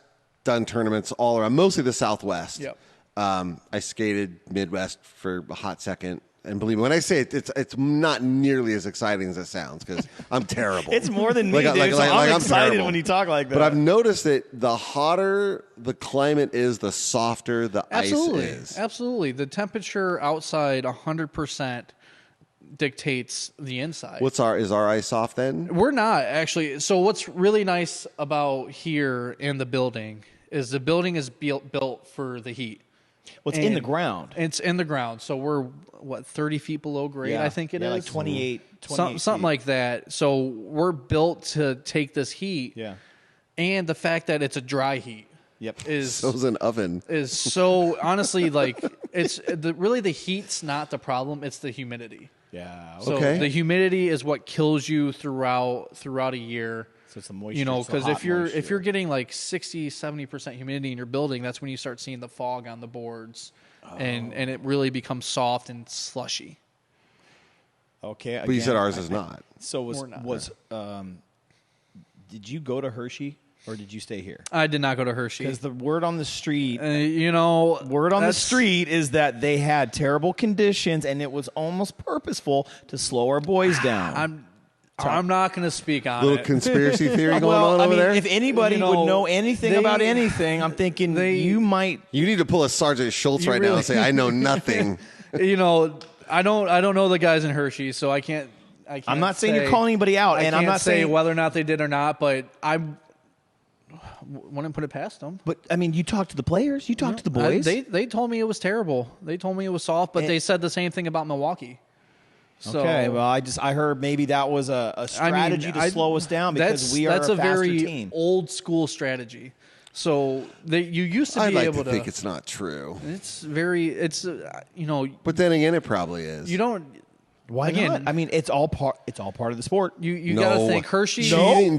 done tournaments all around, mostly the Southwest. Yep. I skated Midwest for a hot second. And believe me, when I say it's not nearly as exciting as it sounds because I'm terrible. It's more than me, dude. I'm I'm excited terrible. when you talk like that. But I've noticed that the hotter the climate is, the softer the ice is. Absolutely. The temperature outside 100% dictates the inside. Is our ice soft then? We're not, actually. So what's really nice about here in the building is the building is built for the heat. Well, it's in the ground. It's in the ground. So we're, 30 feet below grade, I think it is? like 28 something like that. So we're built to take this heat. Yeah. And the fact that it's a dry heat. Yep. So is an oven. Is so, honestly, really the heat's not the problem. It's the humidity. Yeah. So Okay. the humidity is what kills you throughout a year. So it's the moisture. Because if you're getting like 60, 70% humidity in your building, that's when you start seeing the fog on the boards, and it really becomes soft and slushy. Okay. But you said ours is not. So did you go to Hershey or did you stay here? I did not go to Hershey. Because the word on the street, the street is that they had terrible conditions and it was almost purposeful to slow our boys down. I'm not going to speak on Little it. conspiracy theory going on over there? If anybody would know anything about anything, I'm thinking you might. You need to pull a Sergeant Schultz right now and say, I know nothing. I don't know the guys in Hershey, so I can't. I'm not saying you're calling anybody out, and I'm not saying saying whether or not they did or not, but I wouldn't put it past them. But I mean, you talked to the players, you talked to the boys. They told me it was terrible. They told me it was soft, but they said the same thing about Milwaukee. So, okay, well, I heard maybe that was a strategy to slow us down because we are a faster very team. Old school strategy. So you used to be able to think it's not true. It's But then again, it probably is. You don't. Why not? I mean, it's all part of the sport. You got to think Hershey.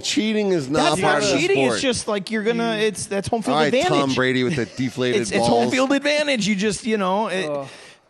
Cheating is not That's part not of the cheating. sport. It's just like you're gonna. That's home field All right, advantage. Tom Brady with the deflated balls. It's home field advantage. You just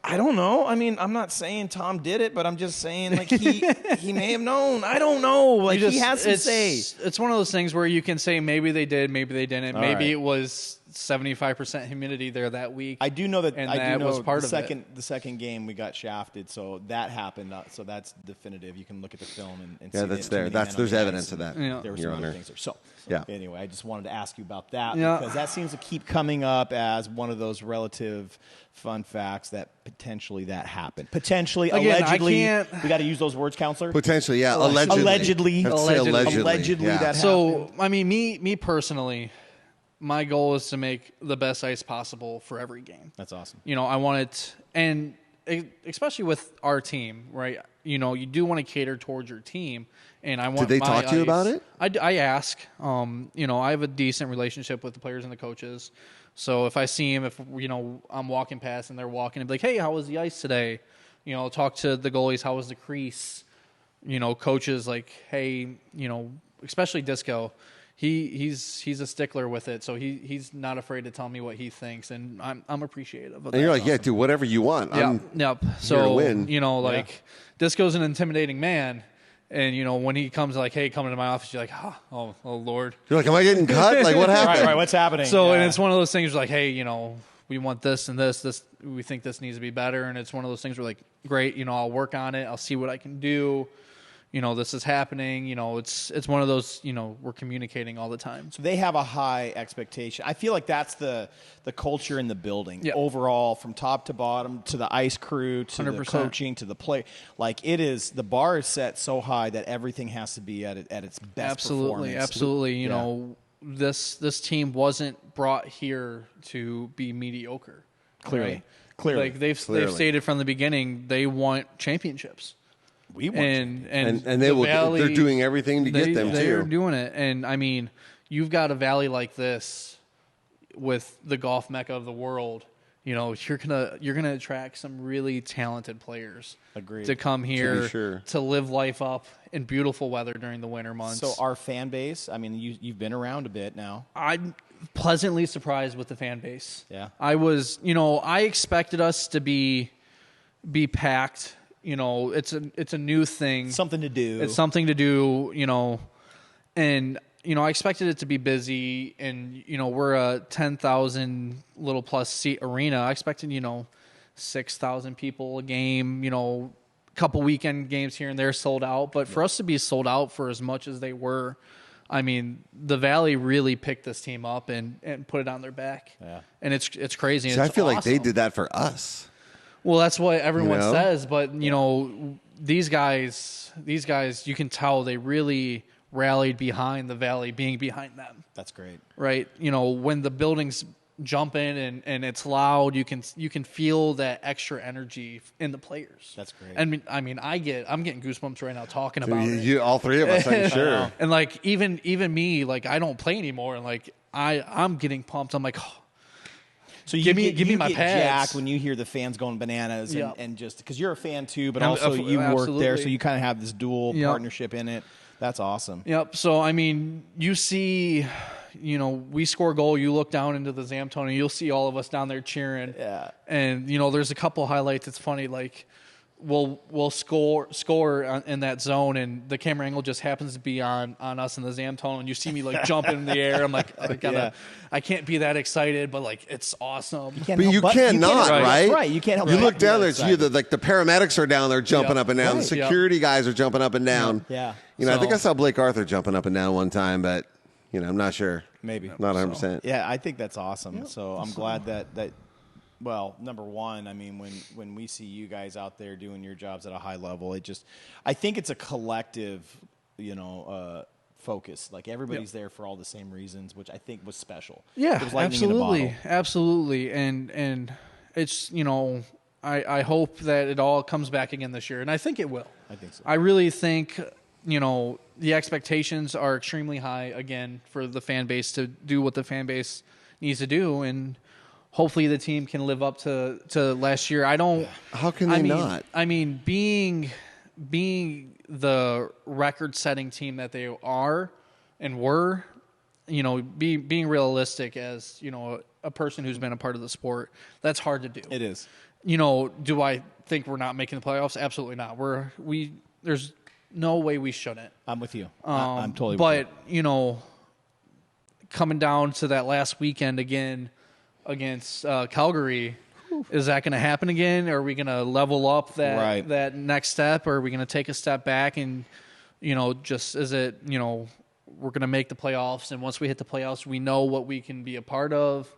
I don't know. I mean, I'm not saying Tom did it, but I'm just saying like he may have known. I don't know. Like he has some say. It's one of those things where you can say maybe they did, maybe they didn't. Maybe it was 75% humidity there that week. I do know that. And I do know was part the of it. The second game we got shafted, so that happened. So that's definitive. You can look at the film and see that's there. There's evidence of that. There were some Your other Honor. things there. So Yeah. Anyway, I just wanted to ask you about that Yeah. because that seems to keep coming up as one of those relative fun facts that potentially that happened. Potentially, Again, allegedly. I can't- We got to use those words, counselor. Potentially, yeah. Allegedly. Have to say Allegedly yeah. that happened. So, I mean, me personally, my goal is to make the best ice possible for every game. That's awesome. I want it, and especially with our team, right? You do want to cater towards your team, and I want. Did they my talk to you ice- about it? I ask. I have a decent relationship with the players and the coaches. So if I see them, if I'm walking past and they're walking, and be like, "Hey, how was the ice today?" Talk to the goalies. How was the crease? Coaches like, "Hey, especially Disco." He's a stickler with it, so he's not afraid to tell me what he thinks, and I'm appreciative of that. And you're like, yeah, do whatever you want. Yep. here to win. Disco's an intimidating man, and when he comes like, hey, come into my office, you're like, oh Lord. You're like, am I getting cut? Like, what happened? Right, what's happening? So, and it's one of those things like, hey, we want this and this, we think this needs to be better, and it's one of those things where like, great, I'll work on it, I'll see what I can do. This is happening. It's one of those, we're communicating all the time. So they have a high expectation. I feel like that's the culture in the building overall, from top to bottom, to the ice crew, to 100%. the coaching, to the play. Like the bar is set so high that everything has to be at its best performance. Absolutely. This team wasn't brought here to be mediocre. Clearly. Right? Clearly. Like they've stated from the beginning they want championships. We want and they will. They're doing everything to get them too. They're doing it, and I mean, you've got a valley like this with the golf mecca of the world. You know, you're gonna attract some really talented players. Agreed. To come here sure. to live life up in beautiful weather during the winter months. So our fan base, I mean, you've been around a bit now. I'm pleasantly surprised with the fan base. Yeah. I expected us to be packed. You know, it's a new thing. Something to do. It's something to do, you know, and you know, I expected it to be busy, and you know, we're a 10,000 little plus seat arena. I expected, you know, 6,000 people a game. You know, a couple weekend games here and there sold out, but for us to be sold out for as much as they were, I mean, the Valley really picked this team up and put it on their back. Yeah, and it's crazy. See, I feel like they did that for us. Well, that's what everyone says, but you know, these guys, you can tell they really rallied behind the Valley being behind them. That's great. Right? You know, when the buildings jump in and it's loud, you can feel that extra energy in the players. That's great. And I mean, I'm getting goosebumps right now talking about it. All three of us, I'm sure. And like even me, like I don't play anymore, and like I'm getting pumped. I'm like, oh. So give me my get pads. jacked when you hear the fans going bananas, and just because you're a fan too, but And also you work there, so absolutely. you kind of have this dual partnership in it. That's awesome. Yep. So I mean, you see, you know, we score a goal. You look down into the Zamboni, you'll see all of us down there cheering. Yeah. And you know, there's a couple highlights. It's funny, like we'll score in that zone, and the camera angle just happens to be on us in the Zamboni, and you see me like jumping in the air. I'm like, I can't be that excited, but like it's awesome. But you cannot, right? Right. You can't help. You look down there, it's you. The paramedics are down there jumping up and down. Right. The security guys are jumping up and down. Yeah. You know, I think I saw Blake Arthur jumping up and down one time, but you know, I'm not sure. Maybe not 100%. Yeah, I think that's awesome. Yep. So I'm glad that. Well, number one, I mean, when we see you guys out there doing your jobs at a high level, I think it's a collective, you know, focus. Like everybody's there for all the same reasons, which I think was special. Yeah, it was lightning in a bottle. Absolutely. And it's, you know, I hope that it all comes back again this year, and I think it will. I think so. I really think, you know, the expectations are extremely high again for the fan base to do what the fan base needs to do, and hopefully the team can live up to last year. How can they not? I mean, being the record-setting team that they are and were, you know, being realistic as, you know, a person who's been a part of the sport, that's hard to do. It is. You know, do I think we're not making the playoffs? Absolutely not. There's no way we shouldn't. I'm with you. I'm totally with you. But, you know, coming down to that last weekend again against Calgary, is that going to happen again? Are we going to level up that next step, or are we going to take a step back and, you know, just is it, you know, we're going to make the playoffs, and once we hit the playoffs, we know what we can be a part of,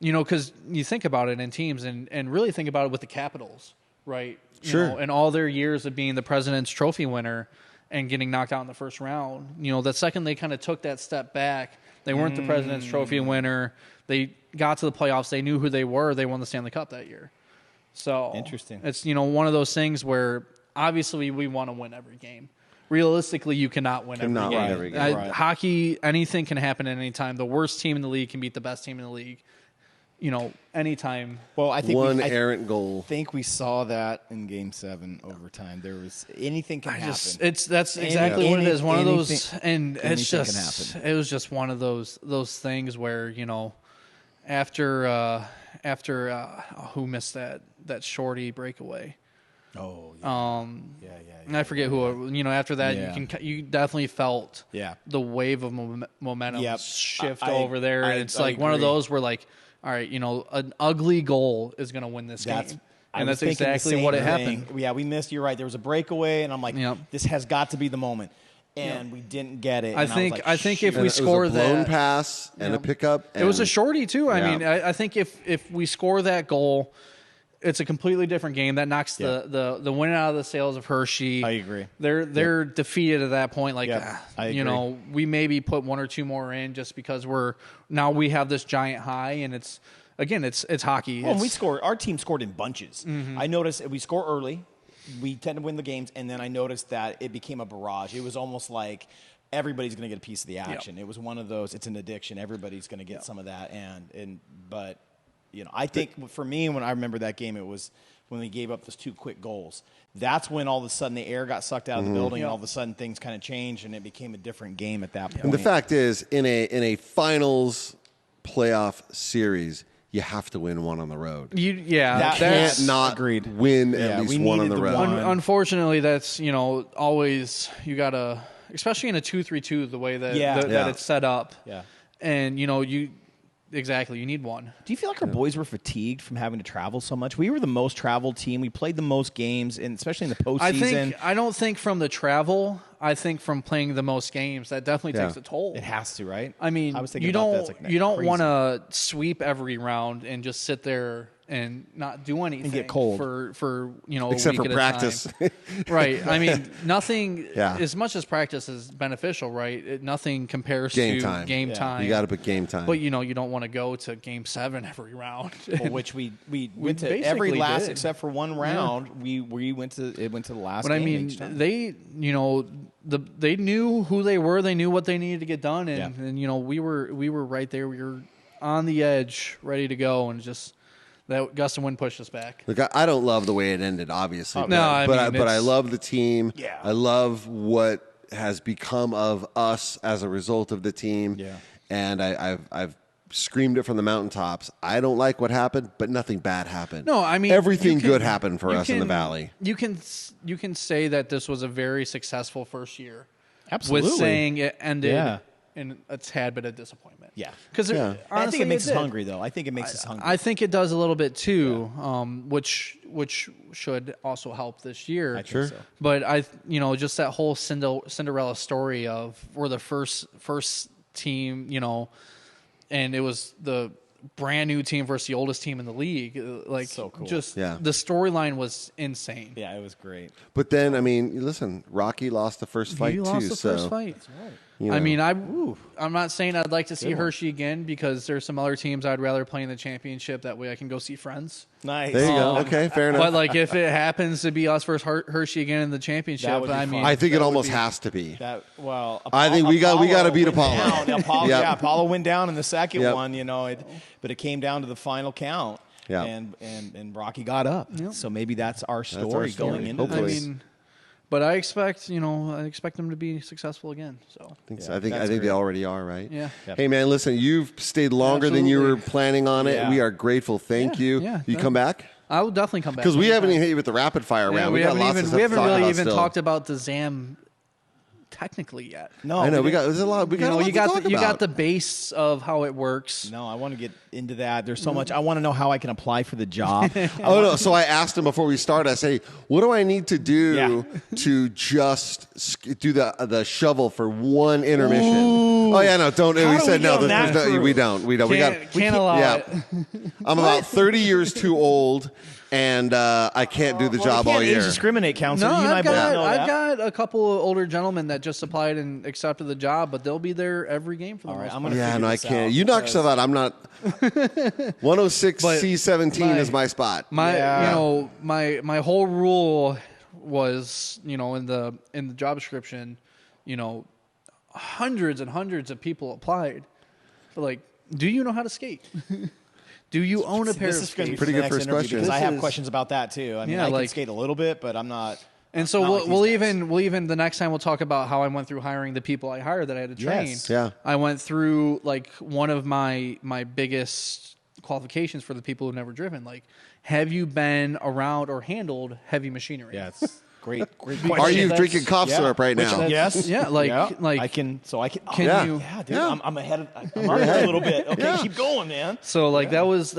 you know, because you think about it in teams and really think about it with the Capitals, right? Sure. You know, and all their years of being the President's Trophy winner and getting knocked out in the first round, you know, the second they kind of took that step back, they weren't the President's Trophy winner. They got to the playoffs. They knew who they were. They won the Stanley Cup that year. So interesting. It's, you know, one of those things where obviously we want to win every game. Realistically, you cannot win every game. Hockey, anything can happen at any time. The worst team in the league can beat the best team in the league. You know, anytime. Well, I think errant goal. I think we saw that in Game 7 overtime. There was anything can happen. That's exactly what it is. One of those, and it's just can happen. It was just one of those things where, you know, after who missed that shorty breakaway. Oh, yeah. And I forget who. You know, after that, you definitely felt the wave of momentum shift over there, and it's like one of those where like, all right, you know, an ugly goal is going to win this game. And that's exactly what happened. Yeah, we missed. You're right. There was a breakaway, and I'm like, this has got to be the moment. And we didn't get it. I think if we score that, blown pass and a pickup, it was a shorty too. I mean, I think if we score that goal, it's a completely different game. That knocks the win out of the sails of Hershey. I agree. They're defeated at that point. Like, you know, we maybe put one or two more in just because we have this giant high, and it's again, it's hockey. Well, our team scored in bunches. I noticed we score early. We tend to win the games, and then I noticed that it became a barrage. It was almost like everybody's going to get a piece of the action. It was one of those. It's an addiction. Everybody's going to get some of that. But I think for me, when I remember that game, it was when we gave up those 2 quick goals. That's when all of a sudden the air got sucked out of the building, and all of a sudden things kind of changed, and it became a different game at that point. And the fact is, in a finals playoff series, you have to win one on the road. That's Can't not win at least one on the road. Unfortunately, that's always you gotta, especially in a 2-3-2, the way that it's set up. Yeah, and you need one. Do you feel like our boys were fatigued from having to travel so much? We were the most traveled team. We played the most games, and especially in the postseason. I don't think from the travel. I think from playing the most games, that definitely takes a toll. It has to, right? I mean, I was thinking you don't want to sweep every round and just sit there and not do anything and get cold for except a week for practice. Right. I mean, nothing as much as practice is beneficial, right? Nothing compares to game time. You got to put game time. But you don't want to go to game 7 every round. Well, which we went to every last except for one round. Yeah. We went to the last but game. I mean, each time. they knew who they were. They knew what they needed to get done, and we were right there. We were on the edge, ready to go, and just that gust of wind pushed us back. Look, I don't love the way it ended, obviously. But I love the team. Yeah. I love what has become of us as a result of the team. Yeah. And I've screamed it from the mountaintops. I don't like what happened, but nothing bad happened. No, I mean everything good happened for us in the Valley. You can say that this was a very successful first year. Absolutely. With saying it ended in a tad bit of disappointment. Yeah. Because I think it makes us hungry, though. I think it makes us hungry. I think it does a little bit too, which should also help this year. I think so. But just that whole Cinderella story of we're the first team, and it was the brand new team versus the oldest team in the league. Like, so cool. The storyline was insane. Yeah, it was great. But then, I mean, listen, Rocky lost the first fight too. Lost the first fight. That's right. I mean, I'm not saying I'd like to see Hershey again because there's some other teams I'd rather play in the championship. That way I can go see friends. Nice. There you go. Okay, fair enough. But like, if it happens to be us versus Hershey again in the championship, I think it almost has to be. I think we got to beat Apollo. Apollo went down in the second one. But it came down to the final count. Yeah. And Rocky got up. Yep. So maybe that's our story going into this. But I expect them to be successful again. So I think they already are, right? Yeah. Hey man, listen, you've stayed longer than you were planning on it. We are grateful. Thank you. Yeah, you come back? I will definitely come back because we haven't even hit you with the rapid fire round. We haven't really even talked about the Zam technically yet. No, I know there's a lot. You got the base of how it works. No, I want to get into that. There's so much. I want to know how I can apply for the job. No! So I asked him before we started. I say, what do I need to do to just do the shovel for one intermission? Ooh. Oh yeah, no, don't. We said no. We don't. We can't allow it. I'm about 30 years too old. And I can't do the job all year. Age discriminate, counselor. No, I've got a couple of older gentlemen that just applied and accepted the job, but they'll be there every game for the most part. Yeah, no, I can't. You knock yourself out. I'm not. 106 C17 is my spot. My whole rule was, in the job description, hundreds and hundreds of people applied. But like, do you know how to skate? Do you own a pair of skates? Pretty good first question. Because I have questions about that too. I mean, I can skate a little bit, but I'm not. And so we'll even the next time we'll talk about how I went through hiring the people I hired that I had to train. Yes. Yeah. I went through like one of my biggest qualifications for the people who've never driven. Like, have you been around or handled heavy machinery? Yes. Great question. Are you drinking cough syrup right now? Yes. Yeah. Like I can. So I can. Can you? Yeah, dude. Yeah. I'm ahead. I'm on a little bit. Okay, keep going, man. So like that was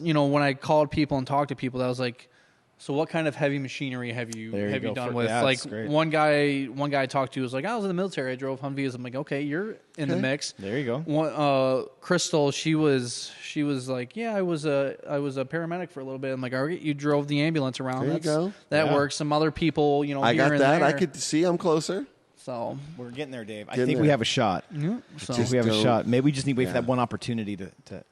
when I called people and talked to people, that was like, so what kind of heavy machinery have you done with? Like one guy I talked to was like, I was in the military. I drove Humvees. I'm like, okay, you're in the mix. There you go. Crystal, she was like, yeah, I was a paramedic for a little bit. I'm like, all right, you drove the ambulance around. There you go. That works. Some other people, I got that. There. I could see. I'm closer. So we're getting there, Dave. I think we have a shot. Yeah. So we have a shot. Maybe we just need to wait for that one opportunity to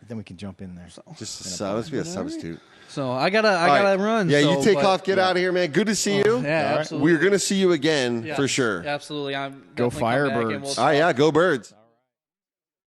Then we can jump in there. Just let's be a substitute. So I gotta run. Yeah, so, you take off, get out of here, man. Good to see you. Yeah, absolutely. We're gonna see you again for sure. Absolutely. I'm Go definitely come back and Firebirds. we'll All right, yeah, go Birds.